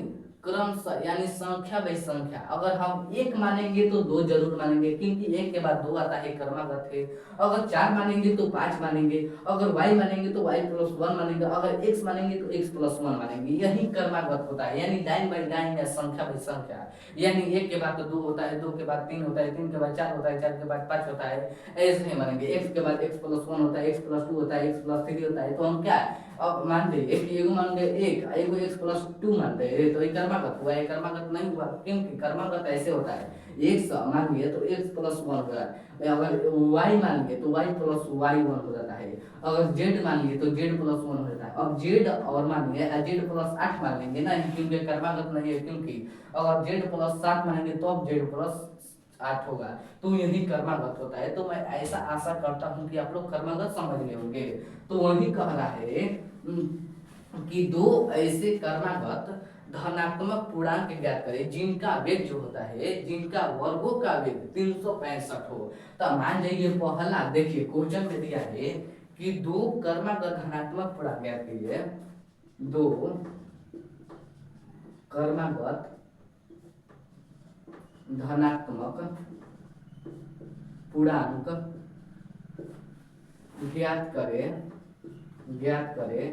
क्रम यानी संख्या बाय संख्या। अगर हम एक मानेंगे तो दो जरूर मानेंगे, क्योंकि एक के बाद दो आता है, कर्मागत है। अगर चार मानेंगे तो पांच मानेंगे, अगर y मानेंगे तो y+1 मानेंगे, अगर x मानेंगे तो x+1 मानेंगे। यही कर्मागत होता है, यानी लाइन बाय लाइन या संख्या बाय संख्या। यानी एक के बाद तो दो होता है, दो के बाद तीन होता है, तीन के बाद चार होता है, चार के बाद पांच होता है, ऐसे ही मानेंगे। x के बाद x+1 होता है, x+2 होता है, x+3 होता है। तो हम क्या अब मान लीजिए कि एगो मान गए एक, एगो x+2 मान गए, तो ये कर्मागत हुआ, ये कर्मागत नहीं हुआ, क्योंकि कर्मागत ऐसे होता है x मान लिए तो x+1 होगा, अगर y मान लिए तो y+y1 हो जाता है, अगर z मान लिए तो z+1 हो जाता है। अब z और मान लिए z+8 मान लेंगे ना, क्योंकि कर्मागत नहीं है, क्योंकि अगर z+7 मानेंगे तो अब z+8 होगा, तो यही कर्मागत होता है। तो मैं ऐसा आशा करता हूँ कि आप लोग कर्मागत समझ गए होंगे। तो वही कह रहा है कि दो ऐसे कर्मागत धनात्मक पूर्णांक ज्ञात करें जिनका वेग जो होता है, जिनका वर्गों का वेग 365 हो। तो मान जाइए पहला देखिए क्वेश्चन में दिया है कि दो कर्मागत धनात्मक पूर्णांक ज्ञात कीजिए। दो कर्मागत धनात्मक पूर्णांक ज्ञात करें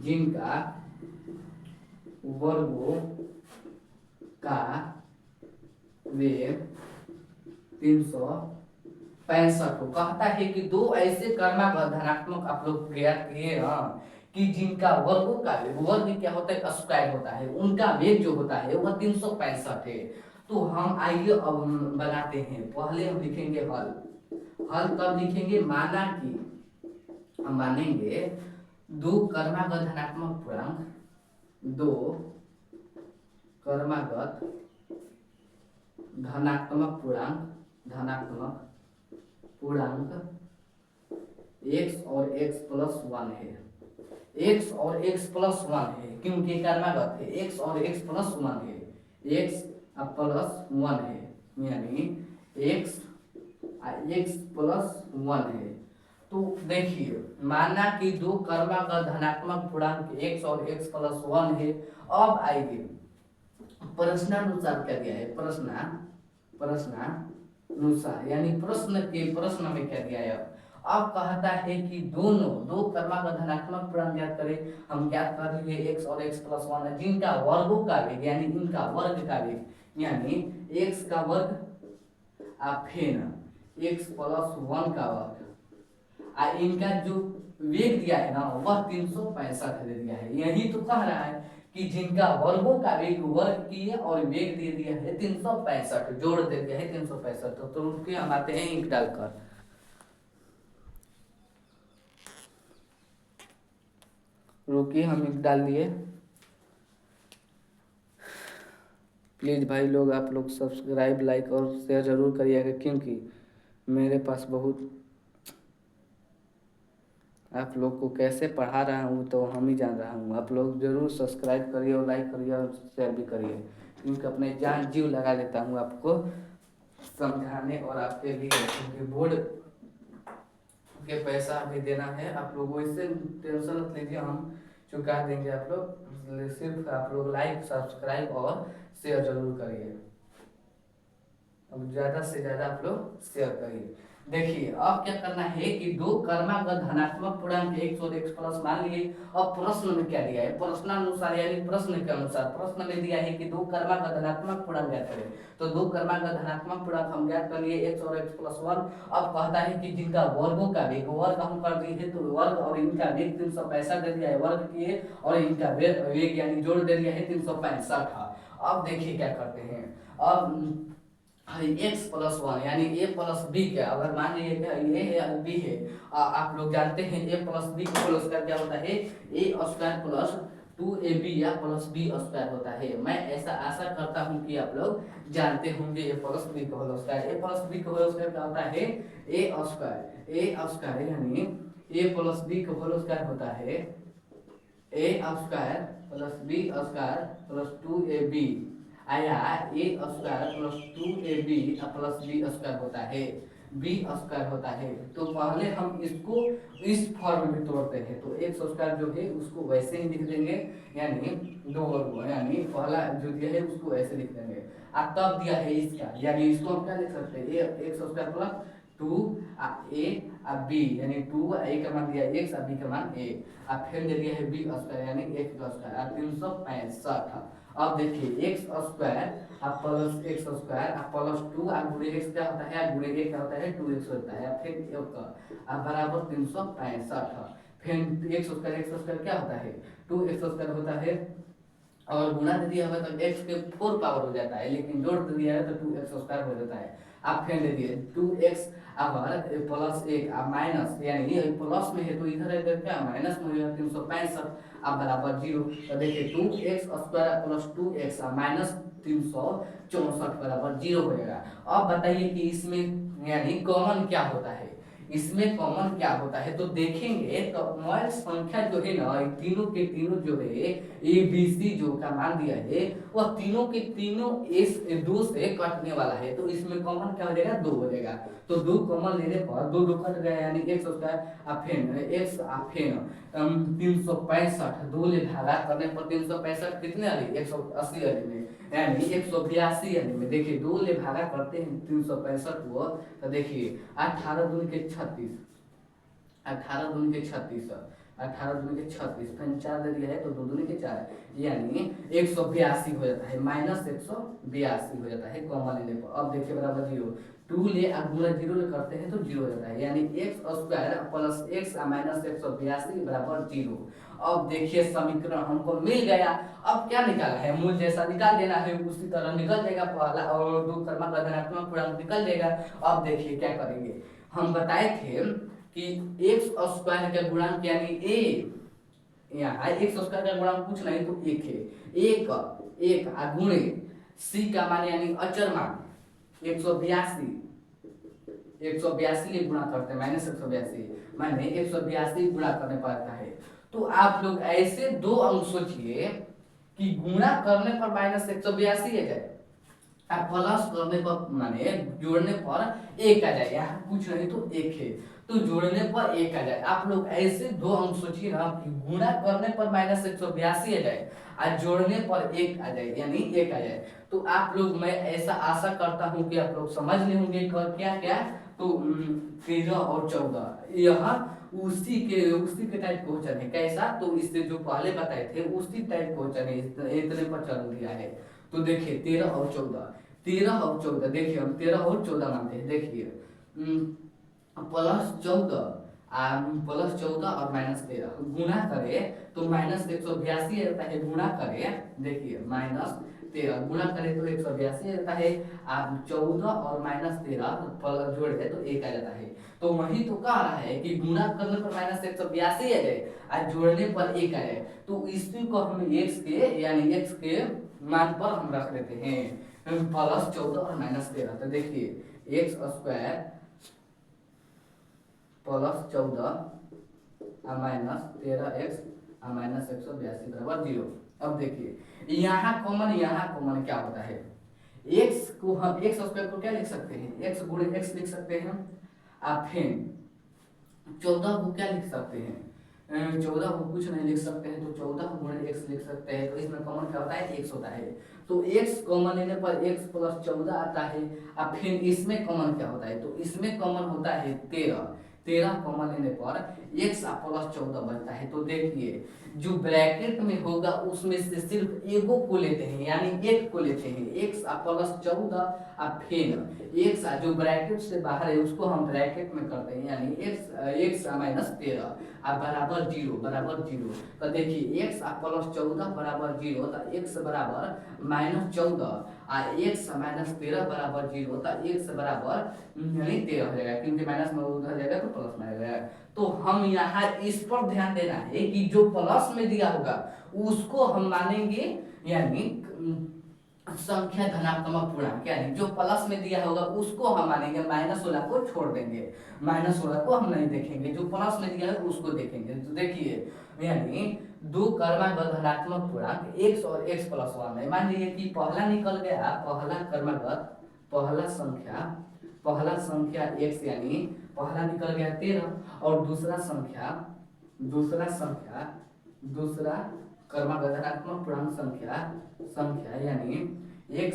जिनका वर्गों का वेग 365 हो। कहता है कि दो ऐसे कर्मागत धनात्मक आप लोग ज्ञात किए कि जिनका वर्गों का वेग, वर्ग क्या होता है स्क्वायर होता है, उनका वेग जो होता है वह 365 है। तो हम आइए अब बनाते हैं। पहले हम लिखेंगे हल। हल कब लिखेंगे, माना कि हम मानेंगे दो कर्मागत धनात्मक पूर्णांक, दो कर्मागत धनात्मक पूर्णांक x और x+1 है, x और x+1 है, क्योंकि कर्मागत है, x और x+1 है, x+1 है, यानी x+1 है। तो देखिए माना कि दो कर्मागत धनात्मक पूर्णांक x और x+1 है। अब आइए प्रश्नानुसार क्या दिया है, प्रश्नानुसार यानी प्रश्न में क्या दिया है। अब कहता है कि दोनों दो कर्मागत धनात्मक पूर्णांक ज्ञात करें। हम ज्ञात कर लिए x और x+1 है, जिनका वर्गों का वेग यानी इनका वर्ग का वेग, यानी x का वर्ग फिर x+1 का वर्ग, इनका जो वेग दिया है ना वह 365 दे दिया है। यही तो कह रहा है कि जिनका वर्गों का वेग वर्ग किए और वेग दे दिया है 365, जोड़ दे दिया है 365। तो रुकिए हम आते हैं ईंट डालकर। रुकिए हम ईंट डाल दिए। प्लीज़ भाई लोग आप लोग सब्सक्राइब लाइक और शेयर ज़रूर करिएगा, क्योंकि मेरे पास बहुत आप लोग को कैसे पढ़ा रहा हूँ तो हम ही जान रहा हूँ। आप लोग ज़रूर सब्सक्राइब करिए और लाइक करिए और शेयर भी करिए, क्योंकि अपने जान जीव लगा देता हूँ आपको समझाने और आपके लिए, क्योंकि बोर्ड के पैसा भी देना है। आप लोग वैसे टेंशन मत लीजिए, हम चुका देंगे। आप लोग सिर्फ आप लोग लाइक सब्सक्राइब और शेयर ज़रूर करिए। अब ज़्यादा से ज़्यादा आप लोग शेयर करिए। देखिए अब क्या करना है कि दो क्रमागत धनात्मक पूर्णांक x और x प्लस मान लिए। अब प्रश्न में क्या दिया है, प्रश्नानुसार यानी प्रश्न के अनुसार प्रश्न में दिया है कि दो क्रमागत धनात्मक पूर्णांक ज्ञात करें। तो दो क्रमागत धनात्मक पूर्णांक हम ज्ञात कर लिए x और x प्लस वन। अब कहता है कि जिनका वर्गों का वेग वर्ग हम कर दिए, तो वर्ग और इनका वेग 365 दे दिया है वर्ग किए, और इनका वेग यानी जोड़ दे दिया है 365। अब देखिए क्या करते हैं। अब एक्स प्लस वन यानी ए प्लस बी का, अगर मान लीजिए कि ए है बी है, आप लोग जानते हैं ए प्लस बी का होल स्क्वायर क्या होता है, ए स्क्वायर प्लस 2ab या प्लस बी स्क्वायर होता है। मैं ऐसा आशा करता हूं कि आप लोग जानते होंगे ए प्लस बी का whole square. A plus B का होल स्क्वायर क्या होता है, ए स्क्वायर यानी ए प्लस बी का होल स्क्वायर होता है A square plus B square plus 2ab आया A square plus 2ab plus B square होता है, बी स्क्वायर होता है। तो पहले हम इसको इस फॉर्म में तोड़ते हैं, तो एक्स स्क्वायर जो है उसको वैसे ही लिख देंगे, यानी दो वर्ग यानी पहला जो दिया है उसको ऐसे लिख देंगे। अब तब दिया है इसका, यानी इसको हम क्या लिख सकते हैं, A X square plus 2 A B यानी 2 ए का मान दिया एक्स, बी का मान ए, अब फिर दे दिया है बी स्क्वायर यानी एक्स का स्क्वायर 365। अब देखिए एक्स स्क्वायर अब प्लस एक्स स्क्वायर अब प्लस 2 अब गुणे एक्स क्या होता है, गुणे ए क्या होता है 2x होता है, फिर अब बराबर 365। फिर एक्स स्क्वायर क्या होता है 2x स्क्वायर होता है, और गुणा दे दिया होगा तो x के 4 पावर हो जाता है, लेकिन जोड़ दे दिया है तो 2x स्क्वायर हो जाता है। आप फिर दे दिए 2x अगर प्लस एक अब माइनस यानी प्लस में है तो इधर इधर क्या माइनस में होगा 365 अब बराबर 0। तो देखिए 2x square plus 2x minus 364 बराबर 0 हो जाएगा। अब बताइए कि इसमें यानी कॉमन क्या होता है, इसमें कॉमन क्या होता है, तो देखेंगे तो मोल संख्या जो है ना तीनों के तीनों जो है ए बी सी जो का मान दिया है वह तीनों के तीनों इस दो से कटने वाला है, तो इसमें कॉमन क्या हो जाएगा 2 हो जाएगा। तो 2 कॉमन लेने पर 2 2 कट गया यानी एक्स स्क्वायर अफेन एक्स अफेन 365 2 ले भागा करने पर 365 कितने आ रही 180 आ रही यानी 182 यानी में देखिए 2 ले भागा करते हैं 365 को, तो देखिए 18 दूनी के 36, 18 दूनी के 36, 18 दूनी के 36 फिर 4 दे दिया है तो 2 दूनी के 4 यानी 182 हो जाता है, माइनस 182 हो जाता है कॉमन लेने पर। अब देखिए बराबर 0 2 ले गुणा 0 ले करते हैं तो 0 हो जाता है, यानी x square plus x minus 182 बराबर 0। अब देखिए समीकरण हमको मिल गया। अब क्या निकाला है, मूल जैसा निकाल देना है, उसी तरह निकल जाएगा पहला और दो क्रमांक धनात्मक पूर्णांक निकल जाएगा। अब देखिए क्या करेंगे, हम बताए थे कि एक्स स्क्वायर का गुणांक यानी ए, यहाँ एक्स स्क्वायर का गुणांक कुछ नहीं तो एक है, एक गुणे सी का मान यानी अचर मान 182 ले गुणा करते हैं माइनस 182 माने 182 गुणा करने पर आता है। तो आप लोग ऐसे दो अंक सोचिए कि गुणा करने पर माइनस 182 आ जाए, अब प्लस करने पर माने जोड़ने पर एक आ जाए, यहाँ कुछ नहीं तो एक है तो जोड़ने पर एक आ जाए। आप लोग ऐसे दो अंक सोचिए ना कि गुणा करने पर माइनस 182 आ जाए और जोड़ने पर एक आ जाए यानी एक आ जाए। तो आप लोग मैं ऐसा आशा करता हूँ कि आप लोग समझ ले होंगे क्या क्या, तो 13 और 14 यहाँ उसी के टाइप क्वेश्चन है कैसा, तो इससे जो पहले बताए थे उसी टाइप क्वेश्चन है, इतने पर चल दिया है। तो देखिए 13 और 14 देखिए हम 13 और 14 मानते हैं, देखिए प्लस 14 और माइनस 13 गुणा करे तो माइनस 182 रहता है, गुणा करे देखिए माइनस 13 गुणा करे तो 182 रहता है, आप 14 और माइनस 13 जोड़े तो एक आ जाता है। तो वही तो कह रहा है कि गुणा करने पर माइनस 182 आ जाए और जोड़ने पर एक आ जाए, तो इसी को हम एक्स के यानी एक्स के मान पर हम रख देते हैं प्लस 14 और माइनस 13। तो देखिए x square plus 14 minus 13x minus 182 बराबर 0। अब देखिए यहाँ कॉमन क्या होता है, x को हम एक्स स्क्वायर को क्या लिख सकते हैं, x गुणे x लिख सकते हैं, आप फिर 14 को क्या लिख सकते हैं 14 को कुछ नहीं लिख सकते हैं तो 14 गुणे x लिख सकते हैं। तो इसमें कॉमन क्या होता है, x होता है। तो x कॉमन लेने पर x प्लस 14 आता है। अब फिर इसमें कॉमन क्या होता है, तो इसमें कॉमन होता है 13। 13 कॉमन लेने पर x प्लस 14 बनता है। तो देखिए जो ब्रैकेट में होगा उसमें से सिर्फ एगो को लेते हैं, यानी एक को लेते हैं, x प्लस 14। अब फिर x जो ब्रैकेट से बाहर है उसको हम ब्रैकेट में करते हैं, यानी x माइनस 13 अब बराबर 0 बराबर 0। तो देखिए x प्लस 14 बराबर 0, तो x बराबर माइनस 14 आ x माइनस 13 बराबर 0, तो x बराबर यानी 13 हो जाएगा, क्योंकि माइनस में उधर जाएगा तो प्लस में आ जाएगा। तो हम यहाँ इस पर ध्यान देना है कि जो प्लस में दिया होगा उसको हम मानेंगे, यानी संख्या धनात्मक पूर्णांक, यानी जो प्लस में दिया होगा उसको हम मानेंगे, माइनस वाला को छोड़ देंगे, माइनस वाला को हम नहीं देखेंगे, जो प्लस में दिया है उसको देखेंगे। तो देखिए यानी दो क्रमागत धनात्मक पूर्णांक x और x प्लस 1 है। मान लीजिए कि पहला निकल गया, पहला क्रमागत पहला संख्या x, यानी पहला निकल गया 13 और दूसरा क्रमागत धनात्मक पूर्णांक संख्या यानी x,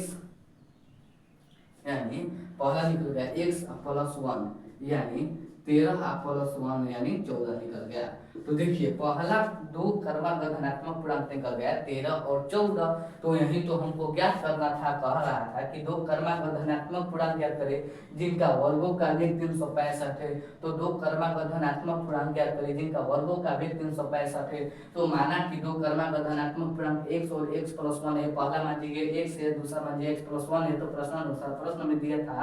यानी पहला निकल गया x प्लस 1, यानी 13 प्लस 1 यानी 14 निकल गया। तो देखिए पहला दो क्रमागत धनात्मक पूर्णांक निकल गया 13 और 14। तो यही तो हमको ज्ञात करना था, कह रहा था कि दो क्रमागत धनात्मक पूर्णांक ज्ञात करें जिनका वर्गों का वेग 365 है। तो दो क्रमागत धनात्मक पूर्णांक ज्ञात करें जिनका वर्गों का वेग 365 है। तो माना कि दो क्रमागत धनात्मक पूर्णांक x और x प्लस 1 है, पहला मान लीजिए x है, दूसरा मान लीजिए x प्लस 1 है। तो प्रश्न में दिया था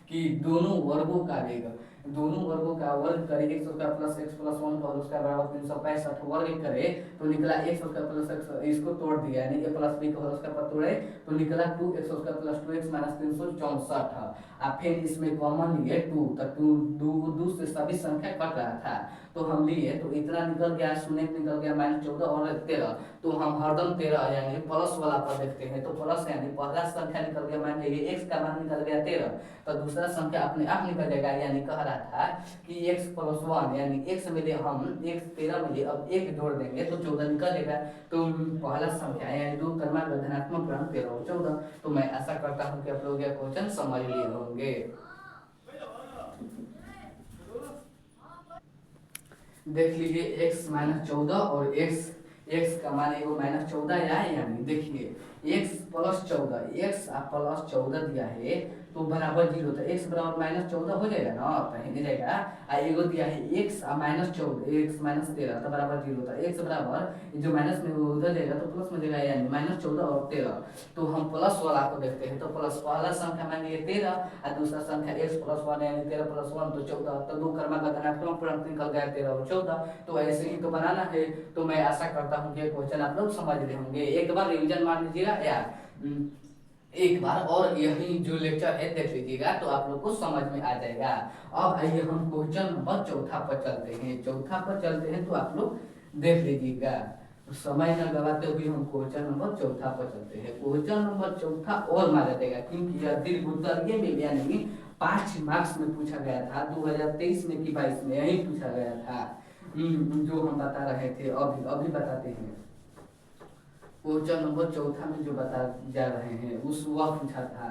कि दोनों वर्गों का वर्ग करे, x square plus x plus 1 का उसका बराबर 365 वर्ग करे तो निकला x स्क्वायर प्लस x, इसको तोड़ दिया यानी a प्लस b का होल स्क्वायर पर तोड़े तो निकला 2x square plus 2x minus 364। अब फिर इसमें कॉमन लिए 2, तो 2 से सभी संख्या कट रहा था तो हम लिए, तो इतना निकल गया, शून्य निकल गया, माइनस 14 और 13। तो हम हरदम 13 यानी प्लस वाला पर देखते हैं। तो प्लस यानी पहला संख्या निकल गया, मान लीजिए x का मान निकल गया 13, तो दूसरा संख्या अपने आप निकल जाएगा। यानी कह रहा था कि x प्लस 1 यानी x में हम x 13 में अब 1 जोड़ देंगे तो 14 निकल जाएगा। तो पहला संख्या यानी दो क्रमागत धनात्मक पूर्णांक 13 और 14। तो मैं आशा करता हूँ कि आप लोग यह क्वेश्चन समझ लिए होंगे। देख लीजिए x माइनस 14 और x का मान एगो माइनस 14 आया, यानी देखिए x प्लस 14 दिया है तो बराबर 0, तो x बराबर माइनस 14 हो जाएगा ना, तो हिंदी जाएगा। एगो दिया है x माइनस 14, x माइनस 13 तो बराबर 0, तो x बराबर जो माइनस में उधर जाएगा तो प्लस में जाएगा, यानी माइनस 14 और 13। तो हम प्लस वाला को देखते हैं। तो प्लस पहला संख्या मान लीजिए 13 और दूसरा संख्या x प्लस 1 यानी 13 प्लस 1 तो 14। तो दो क्रमागत धनात्मक पूर्णांक निकल गया 13 और 14। तो ऐसे ही तो बनाना है। तो मैं आशा करता हूँ कि क्वेश्चन आप लोग समझ रहे होंगे। एक बार रिवीजन मार लीजिएगा यार, एक बार और यही जो लेक्चर है देख लीजिएगा तो आप लोग को समझ में आ जाएगा। अब आइए हम क्वेश्चन नंबर 4 पर चलते हैं। 4 पर चलते हैं तो आप लोग देख लीजिएगा, समय न गवाते हुए हम क्वेश्चन नंबर 4 पर चलते हैं। क्वेश्चन नंबर 4 और मारा जाएगा क्योंकि यह दीर्घोत्तरीय में यानी 5 मार्क्स में पूछा गया था 2023 में कि 22 में, यही पूछा गया था जो हम बता रहे थे, अभी बताते हैं। क्वेश्चन नंबर 4 में जो बता जा रहे हैं उस वह पूछा था।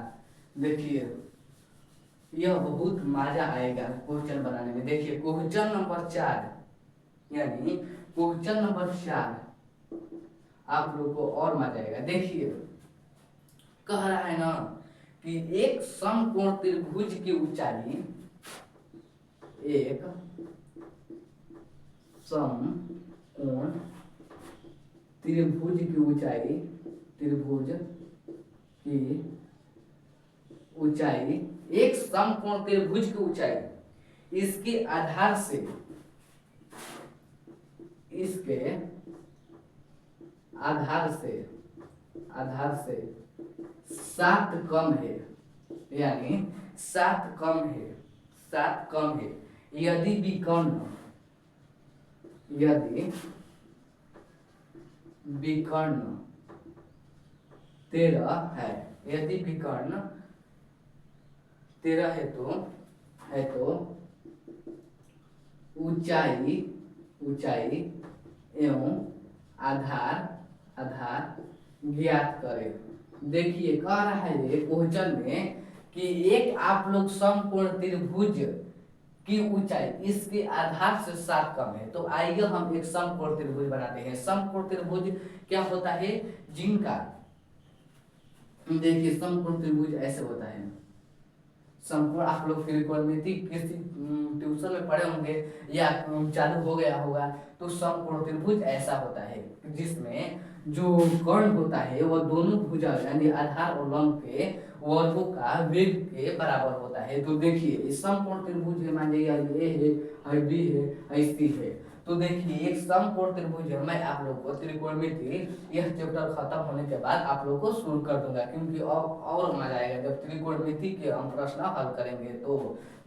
देखिए यह बहुत मजा आएगा क्वेश्चन बनाने में। देखिए क्वेश्चन नंबर 4 यानी क्वेश्चन नंबर 4 आप लोग को और मजा आएगा। देखिए कह रहा है ना कि एक समकोण त्रिभुज की ऊंचाई, एक समकोण त्रिभुज की ऊंचाई, एक समकोण त्रिभुज की ऊंचाई इसके आधार से 7 कम है, यानी 7 कम है यदि विकर्ण 13 है। यदि विकर्ण 13 है तो ऊंचाई एवं आधार आधार ज्ञात करें। देखिए कह रहा है ये क्वेश्चन में कि एक आप लोग समकोण त्रिभुज की ऊंचाई इसके आधार से 7 कम है। तो आइए हम एक समकोण त्रिभुज बनाते हैं। समकोण त्रिभुज क्या होता है? जिनका देखिए समकोण त्रिभुज ऐसे होता है। समकोण आप लोग त्रिकोणमिति किसी ट्यूशन में पढ़े होंगे या चालू हो गया होगा। तो समकोण त्रिभुज ऐसा होता है जिसमें जो कर्ण होता है वह दोनों भुजा यानी आधार और लंब के वर्गों का वेग के बराबर होता है। तो देखिए इस समकोण त्रिभुज है, मान लीजिए ए है बी है सी है। तो देखिए एक समकोण त्रिभुज है। मैं आप लोग को त्रिकोणमिति यह चैप्टर खत्म होने के बाद आप लोग को शुरू कर दूंगा, क्योंकि अब और मजा आएगा जब त्रिकोणमिति के हम प्रश्न हल करेंगे।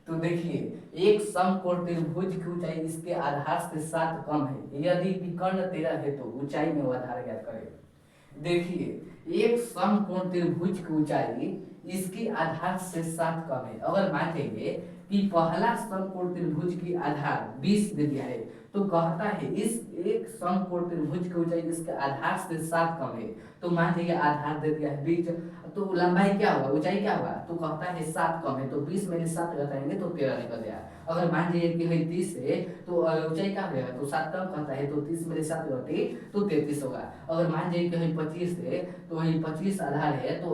तो देखिए एक समकोण त्रिभुज की ऊंचाई इसके आधार से 7 कम है। यदि विकर्ण 13 है तो ऊंचाई में वह आधार ज्ञात करें। देखिए एक समकोण त्रिभुज की ऊंचाई इसके आधार से 7 कम है। अगर मान लेंगे कि पहला समकोण त्रिभुज की आधार 20 दे दिया है, तो कहता है इस एक समकोण त्रिभुज की ऊंचाई इसके आधार से 7 कम है। तो मान लीजिए आधार दे दिया है 20, तो लंबाई क्या होगा, ऊंचाई क्या होगा? तो कहता है 7 कम है, तो 20 में 7 घटाएंगे तो 13 निकल गया। अगर मान लीजिए कि है 30 है तो ऊंचाई क्या होगा? तो 7 कम कहता है तो 30 में 7 घटे तो 33 होगा। अगर मान लीजिए कि है 25 है तो वही 25 आधार है तो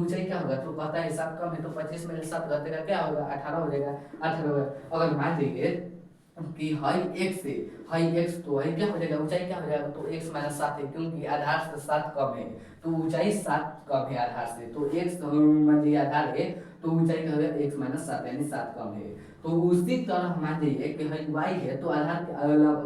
ऊंचाई क्या होगा? तो कहता है 7 कम है तो 25 में 7 घटेगा क्या होगा? 18 हो जाएगा। 18 होगा। अगर मान लीजिए कि हाई एक्स है, हाई एक्स तो हाई क्या हो जाएगा? ऊंचाई क्या हो जाएगा? तो x माइनस 7 है, क्योंकि आधार से 7 कम है तो ऊंचाई 7 कम है आधार से। तो x मान लीजिए आधार है तो ऊंचाई क्या होगा? x माइनस 7 यानी 7 कम है। तो उसी तरह मान लीजिए कि y है तो आधार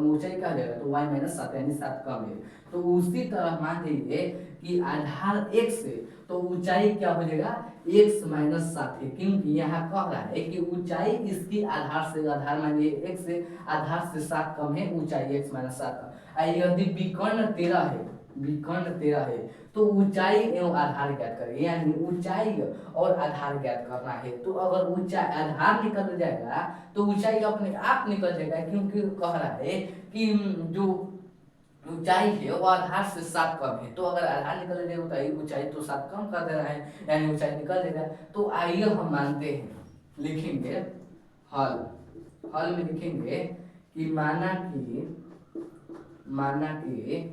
ऊंचाई क्या हो जाएगा? तो y माइनस 7 यानी 7 कम है। तो उसी तरह मान लीजिए कि आधार x है तो ऊंचाई क्या हो जाएगा? x माइनस 7 है, क्योंकि यहाँ कह रहा है कि ऊंचाई इसकी आधार से आधार मानिए x से आधार से 7 कम है, ऊंचाई x माइनस 7। यदि विकर्ण 13 है, विकर्ण 13 है तो ऊंचाई एवं आधार ज्ञात करें, यानी ऊंचाई और आधार ज्ञात करना है। तो अगर ऊंचाई आधार निकल जाएगा तो ऊंचाई अपने आप निकल जाएगा, क्योंकि कह रहा है कि जो ऊंचाई है वो आधार से 7 कम है। तो अगर आधार निकल जाएगा तो ऊंचाई तो 7 कम कर देना है, यानी ऊंचाई निकल जाएगा। तो आइए हम मानते हैं, लिखेंगे हल। हल में लिखेंगे कि माना कि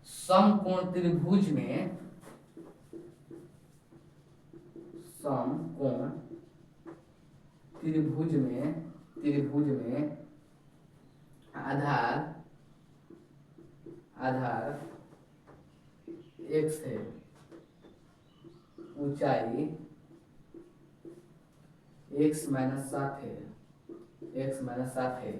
समकोण त्रिभुज में समकोण त्रिभुज में आधार x है, ऊंचाई x माइनस 7 है, x माइनस 7 है,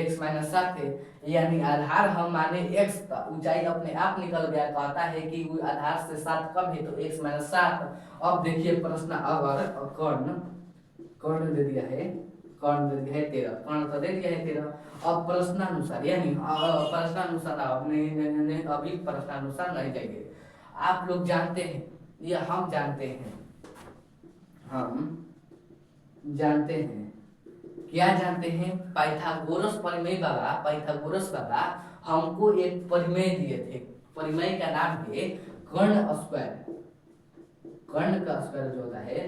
x माइनस 7 है, यानी आधार हम माने x का, ऊंचाई अपने आप निकल गया। कहता है कि आधार से 7 कम है तो x माइनस 7। अब देखिए प्रश्न, अगर कर्ण दे दिया है, कर्ण दे दिया है 13, कर्ण तो दे दिया है 13। अब प्रश्नानुसार यानी प्रश्नानुसार आपने अभी प्रश्नानुसार नहीं जाएंगे। आप लोग जानते हैं या हम जानते हैं, क्या जानते हैं? पाइथागोरस बाबा हमको एक परिमेय दिए थे। परिमेय का नाम है कर्ण स्क्वायर। कर्ण का स्क्वायर जो होता है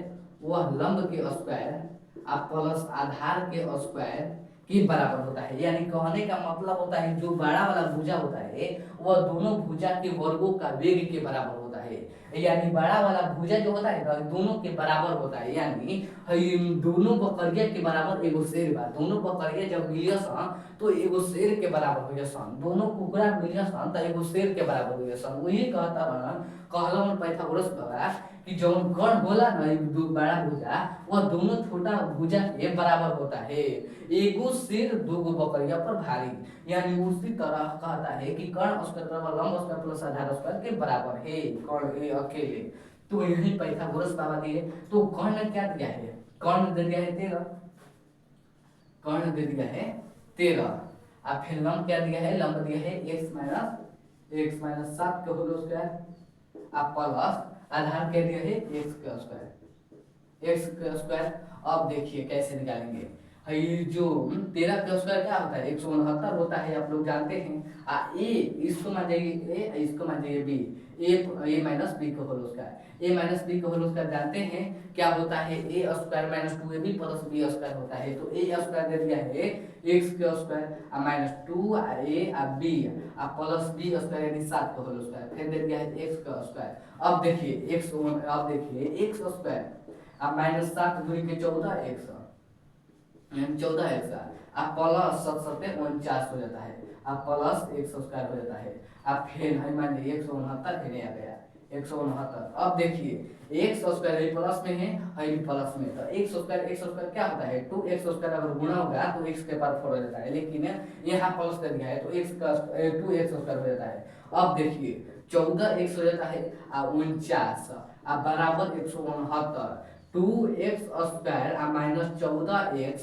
वह लंब के स्क्वायर आप प्लस आधार के स्क्वायर के बराबर होता है। यानी कहने का मतलब होता है जो बड़ा वाला भुजा होता है वह दोनों भुजा के वर्गों का वेग के बराबर होता है। यानी बड़ा वाला भुजा जो होता है दोनों के बराबर होता है, यानी दोनों बकरिया के बराबर एगो शेर बा। दोनों बकरिया जब मिलिया सन तो एगो शेर के बराबर हो सन, दोनों कुकड़ा मिलिया सन तो एगो शेर के बराबर हो सन। वही कहता कहलन पाइथागोरस बाबा कि जौन कर्ण होला ना बड़ा भुजा वह दोनों छोटा भुजा के बराबर होता है, एगो शेर दूगो बकरिया पर भारी। यानी उसी तरह कहता है कि कर्ण स्क्वायर बराबर लंब स्क्वायर प्लस आधार स्क्वायर के बराबर है कर्ण अकेले। तो यही पाइथागोरस बाबा दिए। तो कर्ण क्या दिया है? कर्ण दे दिया है 13, कर्ण दे दिया है 13। अब फिर लंब क्या दिया है? लंब दिया है x माइनस 7 के होल स्क्वायर आप प्लस आधार क्या दिया है? x का स्क्वायर। अब देखिए कैसे निकालेंगे। है जो 13 का स्क्वायर क्या होता है 169 होता है, आप लोग जानते हैं। ए इसको मान जाइए ए, इसको मान जाइए बी, ए माइनस बी का whole square, A minus B का होल स्क्वायर जानते हैं क्या होता है, A square minus 2ab plus B square होता है। तो ए स्क्वायर दे दिया है एक्स का square minus 2a b plus B square यानी 7 का होल स्क्वायर, फिर दे दिया है एक्स का स्क्वायर। अब देखिए एक्स स्क्वायर माइनस 7 दूरी के 14 एक्स 14 एक्स आप प्लस 49 हो जाता है, आप प्लस एक्स स्क्वायर हो जाता है। आप फिर है मान लीजिए 169 फिर आ गया 169। अब देखिए एक्स स्क्वायर है प्लस में है प्लस में, तो एक्स स्क्वायर क्या होता है 2x स्क्वायर अगर गुणा होगा तो x के पावर 4 हो जाता है, लेकिन यहाँ प्लस कर दिया है तो x का 2x स्क्वायर हो जाता है। अब देखिए 14x हो जाता है 49 बराबर 169, 2x square minus 14x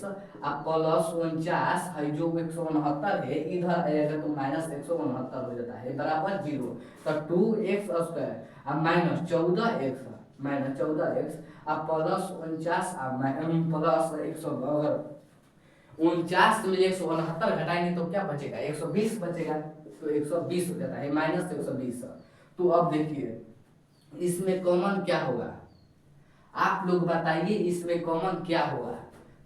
plus 49 है जो 169 है, इधर आएगा तो माइनस 169 हो जाता है बराबर 0। तो 2x square minus 14x plus 49 plus 149 में 169 घटाएंगे तो क्या बचेगा 120 बचेगा, तो 120 हो जाता है माइनस 120। तो अब देखिए इसमें कॉमन क्या होगा, आप लोग बताइए इसमें कॉमन क्या होगा।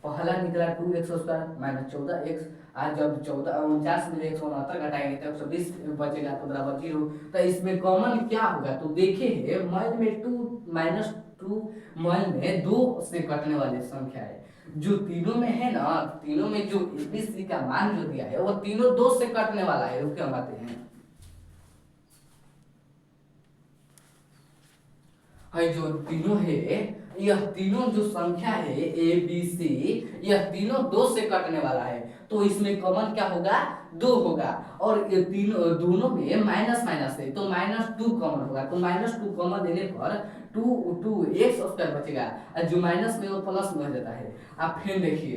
पहला निकला 2x स्क्वायर माइनस 14x, आज जब 49 में 169 घटाएंगे तो 120 बचेगा तो बराबर 0। तो इसमें कॉमन क्या होगा, तो देखिए मान में 2 मान में 2 से कटने वाली संख्या है, जो तीनों में है ना, तीनों में जो एबीसी का मान जो दिया है वो तीनों 2 से कटने वाला है। रुक हम आते हैं, जो तीनों है यह तीनों जो संख्या है ए बी सी यह तीनों 2 से कटने वाला है, तो इसमें कॉमन क्या होगा 2 होगा, और ये तीनों दोनों में माइनस माइनस है तो -2 कॉमन होगा, तो -2 कॉमन देने पर 2 एक्स स्क्वायर बचेगा, और जो माइनस में वो प्लस में हो जाता है। आप फिर देखिए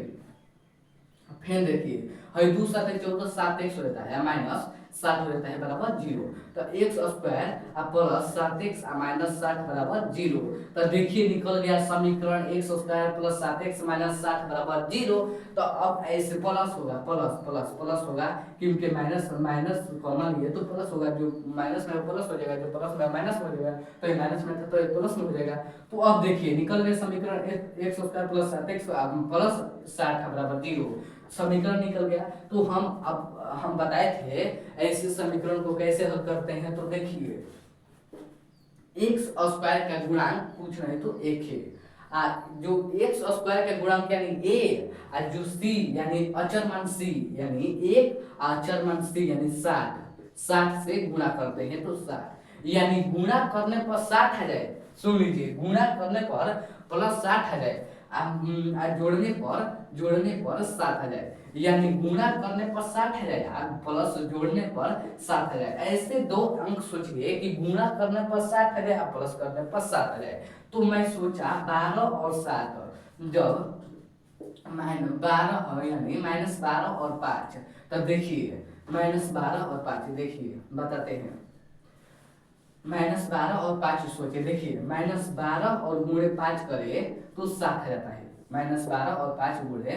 है 2 7 14 7x हो जाता है माइनस 60 हो जाता है बराबर 0। तो x square plus 7x minus 60 बराबर 0। तो देखिए निकल गया समीकरण x square plus 7x minus 60 बराबर 0। तो अब ऐसे प्लस होगा प्लस होगा, क्योंकि माइनस माइनस कॉमन लिए तो प्लस होगा, जो माइनस में प्लस हो जाएगा, जो प्लस में माइनस हो जाएगा, तो ये माइनस में था तो ये प्लस में हो जाएगा। तो अब देखिए निकल गया समीकरण x square plus 7x plus 60 बराबर 0, समीकरण निकल गया। तो हम बताए थे ऐसे समीकरण को कैसे हल करते हैं, तो देखिए एक्स स्क्वायर का गुणांक कुछ नहीं तो एक है, जो एक्स स्क्वायर का गुणांक यानी ए, और जो सी यानी अचर मान सी यानी एक अचर मान सी यानी 60 से गुणा करते हैं तो 60, यानी गुणा करने पर 60 आ जाए। सुन लीजिए गुणा करने पर प्लस 60 आ जाए, जोड़ने पर 7 आ जाए, यानी गुणा करने पर 60 आ जाए और प्लस जोड़ने पर 7 आ जाए। ऐसे दो अंक सोचिए कि गुणा करने पर 60 आ जाए और प्लस करने पर 7 आ जाए। तो मैं सोचा 12 और 7 जब -12 यानी -12 और 5, तब देखिए -12 और 5 देखिए बताते हैं, -12 और 5 सोचे, देखिए -12 और गुणे 5 करे तो 7 आ जाता है, -12 और 5 गुणे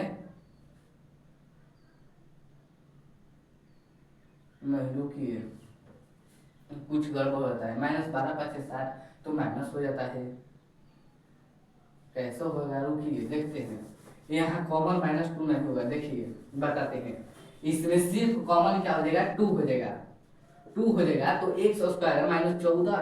नहीं रुकिए कुछ गड़बड़ होता है, -12 5 60 तो माइनस हो जाता है, कैसे होगा रुकिए देखते हैं। यहाँ कॉमन -2 नहीं होगा, देखिए बताते हैं, इसमें सिर्फ कॉमन क्या हो जाएगा 2 हो जाएगा, 2 हो जाएगा तो एक्स स्क्वायर -14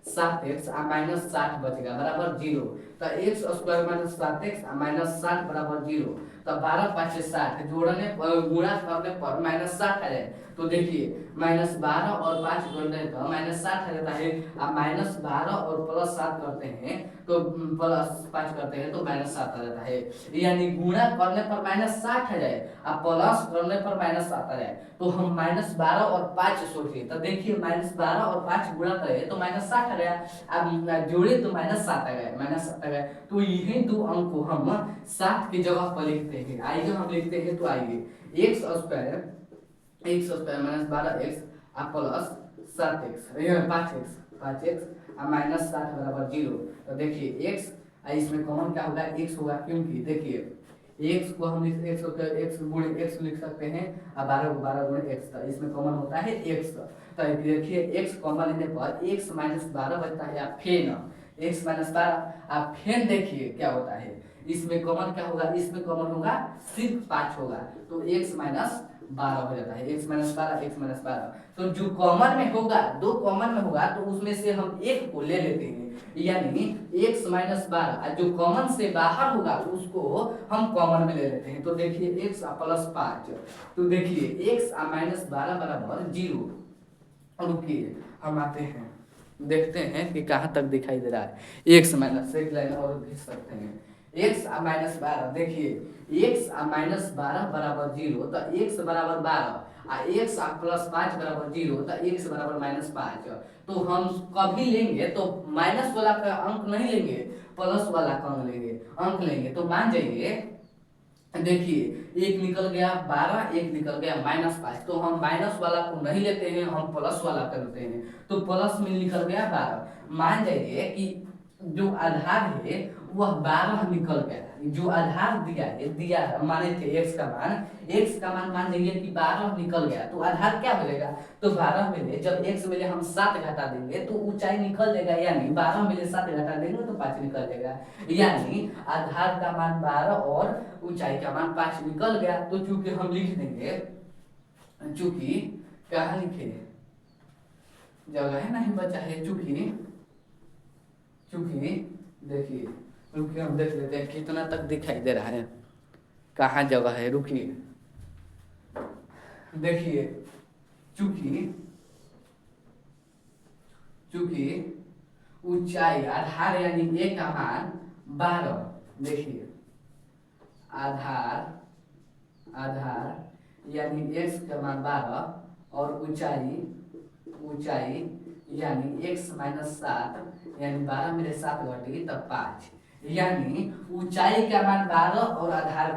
7x माइनस 60 बचेगा बराबर 0। तो x square minus 7x minus 60 बराबर 0। तो 12 5 60 जोड़ने गुणा करने पर -60 आ जाए, तो देखिए -12 और 5 जोड़ने पर -60 आ जाता है, अब -12 और प्लस 7 करते हैं तो प्लस 5 करते हैं तो -7 आ जाता है, यानी गुणा करने पर -60 आ जाए और प्लस करने पर -7 आ जाए। तो हम -12 और 5 सोचे, तो देखिए -12 और 5 गुणा करें तो -60 आ गया, अब जोड़े तो -7 आ गया, तो यही दो अंक को हम 7 की जगह पर लिखते हैं। आइए हम लिखते हैं, तो आइए x square -12x plus 7x 5x minus 60 बराबर 0। तो देखिए x इसमें कॉमन क्या होगा x होगा, क्योंकि देखिए एक्स को हम एक्स गुणे एक्स लिख सकते हैं और 12 को 12 गुणे एक्स, तो इसमें कॉमन होता है एक्स। तो देखिए एक्स कॉमन लेने पर एक्स माइनस 12 बचता है, या फेन एक्स माइनस 12। आप फेन देखिए क्या होता है, इसमें कॉमन क्या होगा, इसमें कॉमन होगा सिर्फ 5 होगा, तो एक्स माइनस 12 हो जाता है, एक्स माइनस 12 एक्स माइनस 12। तो जो कॉमन में होगा, दो कॉमन में होगा तो उसमें से हम एक को ले लेते हैं, यानी x माइनस 12, जो कॉमन से बाहर होगा उसको हम कॉमन में ले लेते हैं। तो देखिए x प्लस 5, तो देखिए x माइनस 12 बराबर 0। रुकिए हम आते हैं, देखते हैं कि कहाँ तक दिखाई दे रहा है। x माइनस, एक लाइन और खींच सकते हैं, x माइनस 12, देखिए x माइनस 12 बराबर 0, तो x बराबर 12 x प्लस 5 बराबर 0, तो x बराबर माइनस 5। तो हम कभी लेंगे तो माइनस वाला का अंक नहीं लेंगे, प्लस वाला का अंक लेंगे। तो मान जाइए, देखिए एक निकल गया 12, एक निकल गया माइनस 5, तो हम माइनस वाला को नहीं लेते हैं, हम प्लस वाला करते हैं। तो प्लस में निकल गया 12। मान जाइए कि जो आधार है वह 12 निकल गया, जो आधार दिया माने थे x का मान मान लीजिए कि 12 निकल गया, तो आधार क्या हो जाएगा, तो 12 में ले जब x में ले हम 7 घटा देंगे तो ऊंचाई निकल जाएगा, यानी 12 में ले 7 घटा देंगे तो 5 निकल जाएगा, यानी आधार का मान 12 और ऊंचाई का मान 5 निकल गया। तो चूंकि हम लिख देंगे, चूंकि कहाँ लिखे, जगह नहीं बचा है, चूंकि देखिए, रुकिए हम देख लेते हैं कितना तक दिखाई दे रहा है, कहाँ जगह है, रुकिए देखिए, चूंकि ऊंचाई आधार यानी a का मान 12, देखिए आधार यानी x का मान 12 और ऊंचाई यानी x माइनस 7, यानी 12 मेरे 7 घटी तब 5, यानी ऊंचाई का मान 12 और आधार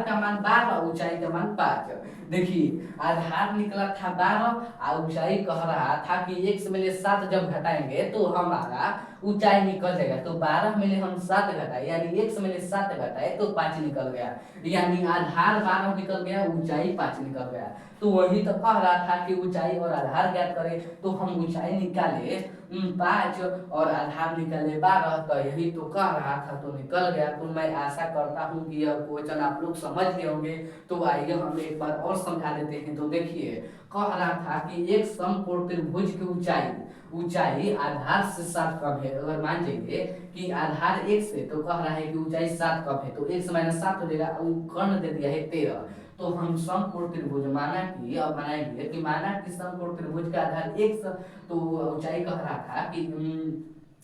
का मान 12, ऊंचाई का मान 5। देखिए आधार निकला था 12 और ऊंचाई कह रहा था कि x में ले 7 जब घटाएंगे तो हमारा ऊंचाई निकल जाएगा, तो 12 में ले हम 7 घटाए, यानी x में ले 7 घटाए तो 5 निकल गया, यानी आधार 12 निकल गया, ऊंचाई 5 निकल गया। तो वही तो कह रहा था कि ऊंचाई और आधार ज्ञात करें, तो हम ऊंचाई निकाले 5 और आधार निकाले 12, तो यही तो कह रहा था, तो निकल गया। तो मैं आशा करता हूँ कि यह क्वेश्चन आप लोग समझ गए होंगे। तो आइए हम एक बार और समझा देते हैं। तो देखिए कह रहा था कि एक समकोण त्रिभुज की ऊंचाई आधार से 7 कम है। अगर मान जाइए कि आधार 1 से, तो कह रहा है कि ऊंचाई 7 कम है, तो 1 से माइनस 7 हो जाएगा, कर्ण दे दिया है 13। तो हम समकोण त्रिभुज माना कि अब बनाएंगे कि माना कि समकोण त्रिभुज का आधार 1, तो ऊंचाई कह रहा था कि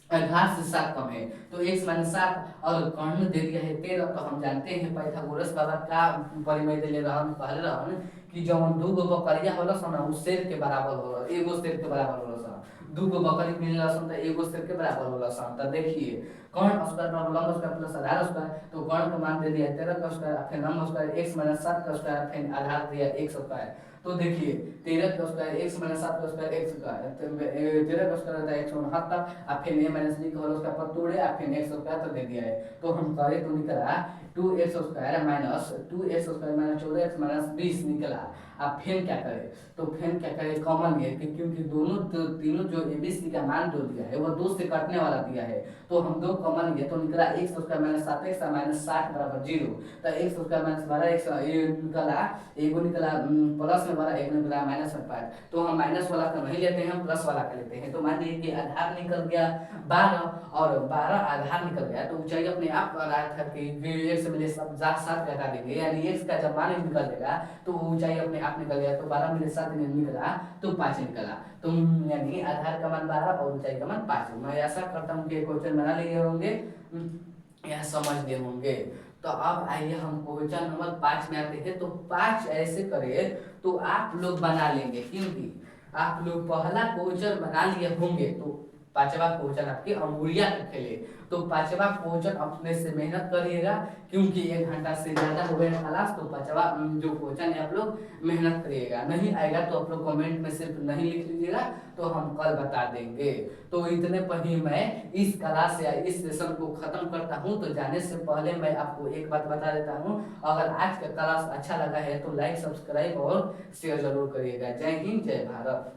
आधार से 7 कम है, तो x माइनस 7 और कर्ण दे दिया है 13। तो हम जानते हैं पाइथागोरस बाबा का परिमेय दे रहन कहले रहन कि जवन दूगो बकरिया होला सन उ शेर के बराबर होला, एगो शेर के बराबर होला सन, दूगो बकरी मिलला सन त एगो शेर के बराबर होला सन। त देखिए कर्ण स्क्वायर बराबर लंब स्क्वायर प्लस आधार स्क्वायर, तो कर्ण का मान दे दिया 13 का स्क्वायर, फिर लंब स्क्वायर x माइनस 7 का स्क्वायर, फिर आधार दिया x स्क्वायर। तो देखिए 13 का स्क्वायर x माइनस 7 का स्क्वायर x स्क्वायर, 13 का स्क्वायर होता है 169, और फिर a माइनस b का होल स्क्वायर पर तोड़े और फिर x स्क्वायर तो दे दिया है। तो हम करें तो निकला 2x square minus 14x minus 20 निकला। अब फिर क्या करें, तो फिर क्या करें, कॉमन है क्योंकि तीनों जो एबीसी का मान दो दिया है वो 2 से कटने वाला दिया है, तो हम 2 कॉमन लिए तो निकला x square minus 7x minus 60 बराबर 0। तो x स्क्वायर माइनस 12x ये निकला, एगो निकला प्लस में 12, एक निकला माइनस में 5। तो हम माइनस वाला का नहीं लेते हैं, प्लस वाला का लेते हैं। तो मान लीजिए कि आधार निकल गया 12 और 12 आधार निकल गया, तो ऊंचाई अपने आप आ रहा था कि x से मिले 7 घटा देंगे, यानी x का जब मान निकल जाएगा तो ऊंचाई अपने आप निकल गया, तो 12 मिले 7 निकला तो 5 निकला। तो यानी आधार का मान 12 और ऊंचाई का मान 5। मैं ऐसा करता हूँ कि क्वेश्चन बना लिए होंगे, यह समझ गए होंगे। तो अब आइए हम क्वेश्चन नंबर 5 में आते हैं। तो 5 ऐसे करें तो आप लोग बना लेंगे, क्योंकि आप लोग पहला क्वेश्चन बना लिए होंगे, तो पांचवा क्वेश्चन आपके अंगुरिया के खेले। तो पांचवा क्वेश्चन अपने से मेहनत करिएगा, क्योंकि 1 घंटा से ज़्यादा हो गया क्लास। तो पांचवा जो क्वेश्चन है आप लोग मेहनत करिएगा। नहीं आएगा तो आप लोग कमेंट में सिर्फ नहीं लिख लीजिएगा, तो हम कल बता देंगे। तो इतने पर ही मैं इस क्लास या इस सेशन को ख़त्म करता हूँ। तो जाने से पहले मैं आपको एक बात बता देता हूँ, अगर आज का क्लास अच्छा लगा है तो लाइक, सब्सक्राइब और शेयर जरूर करिएगा। जय हिंद, जय भारत।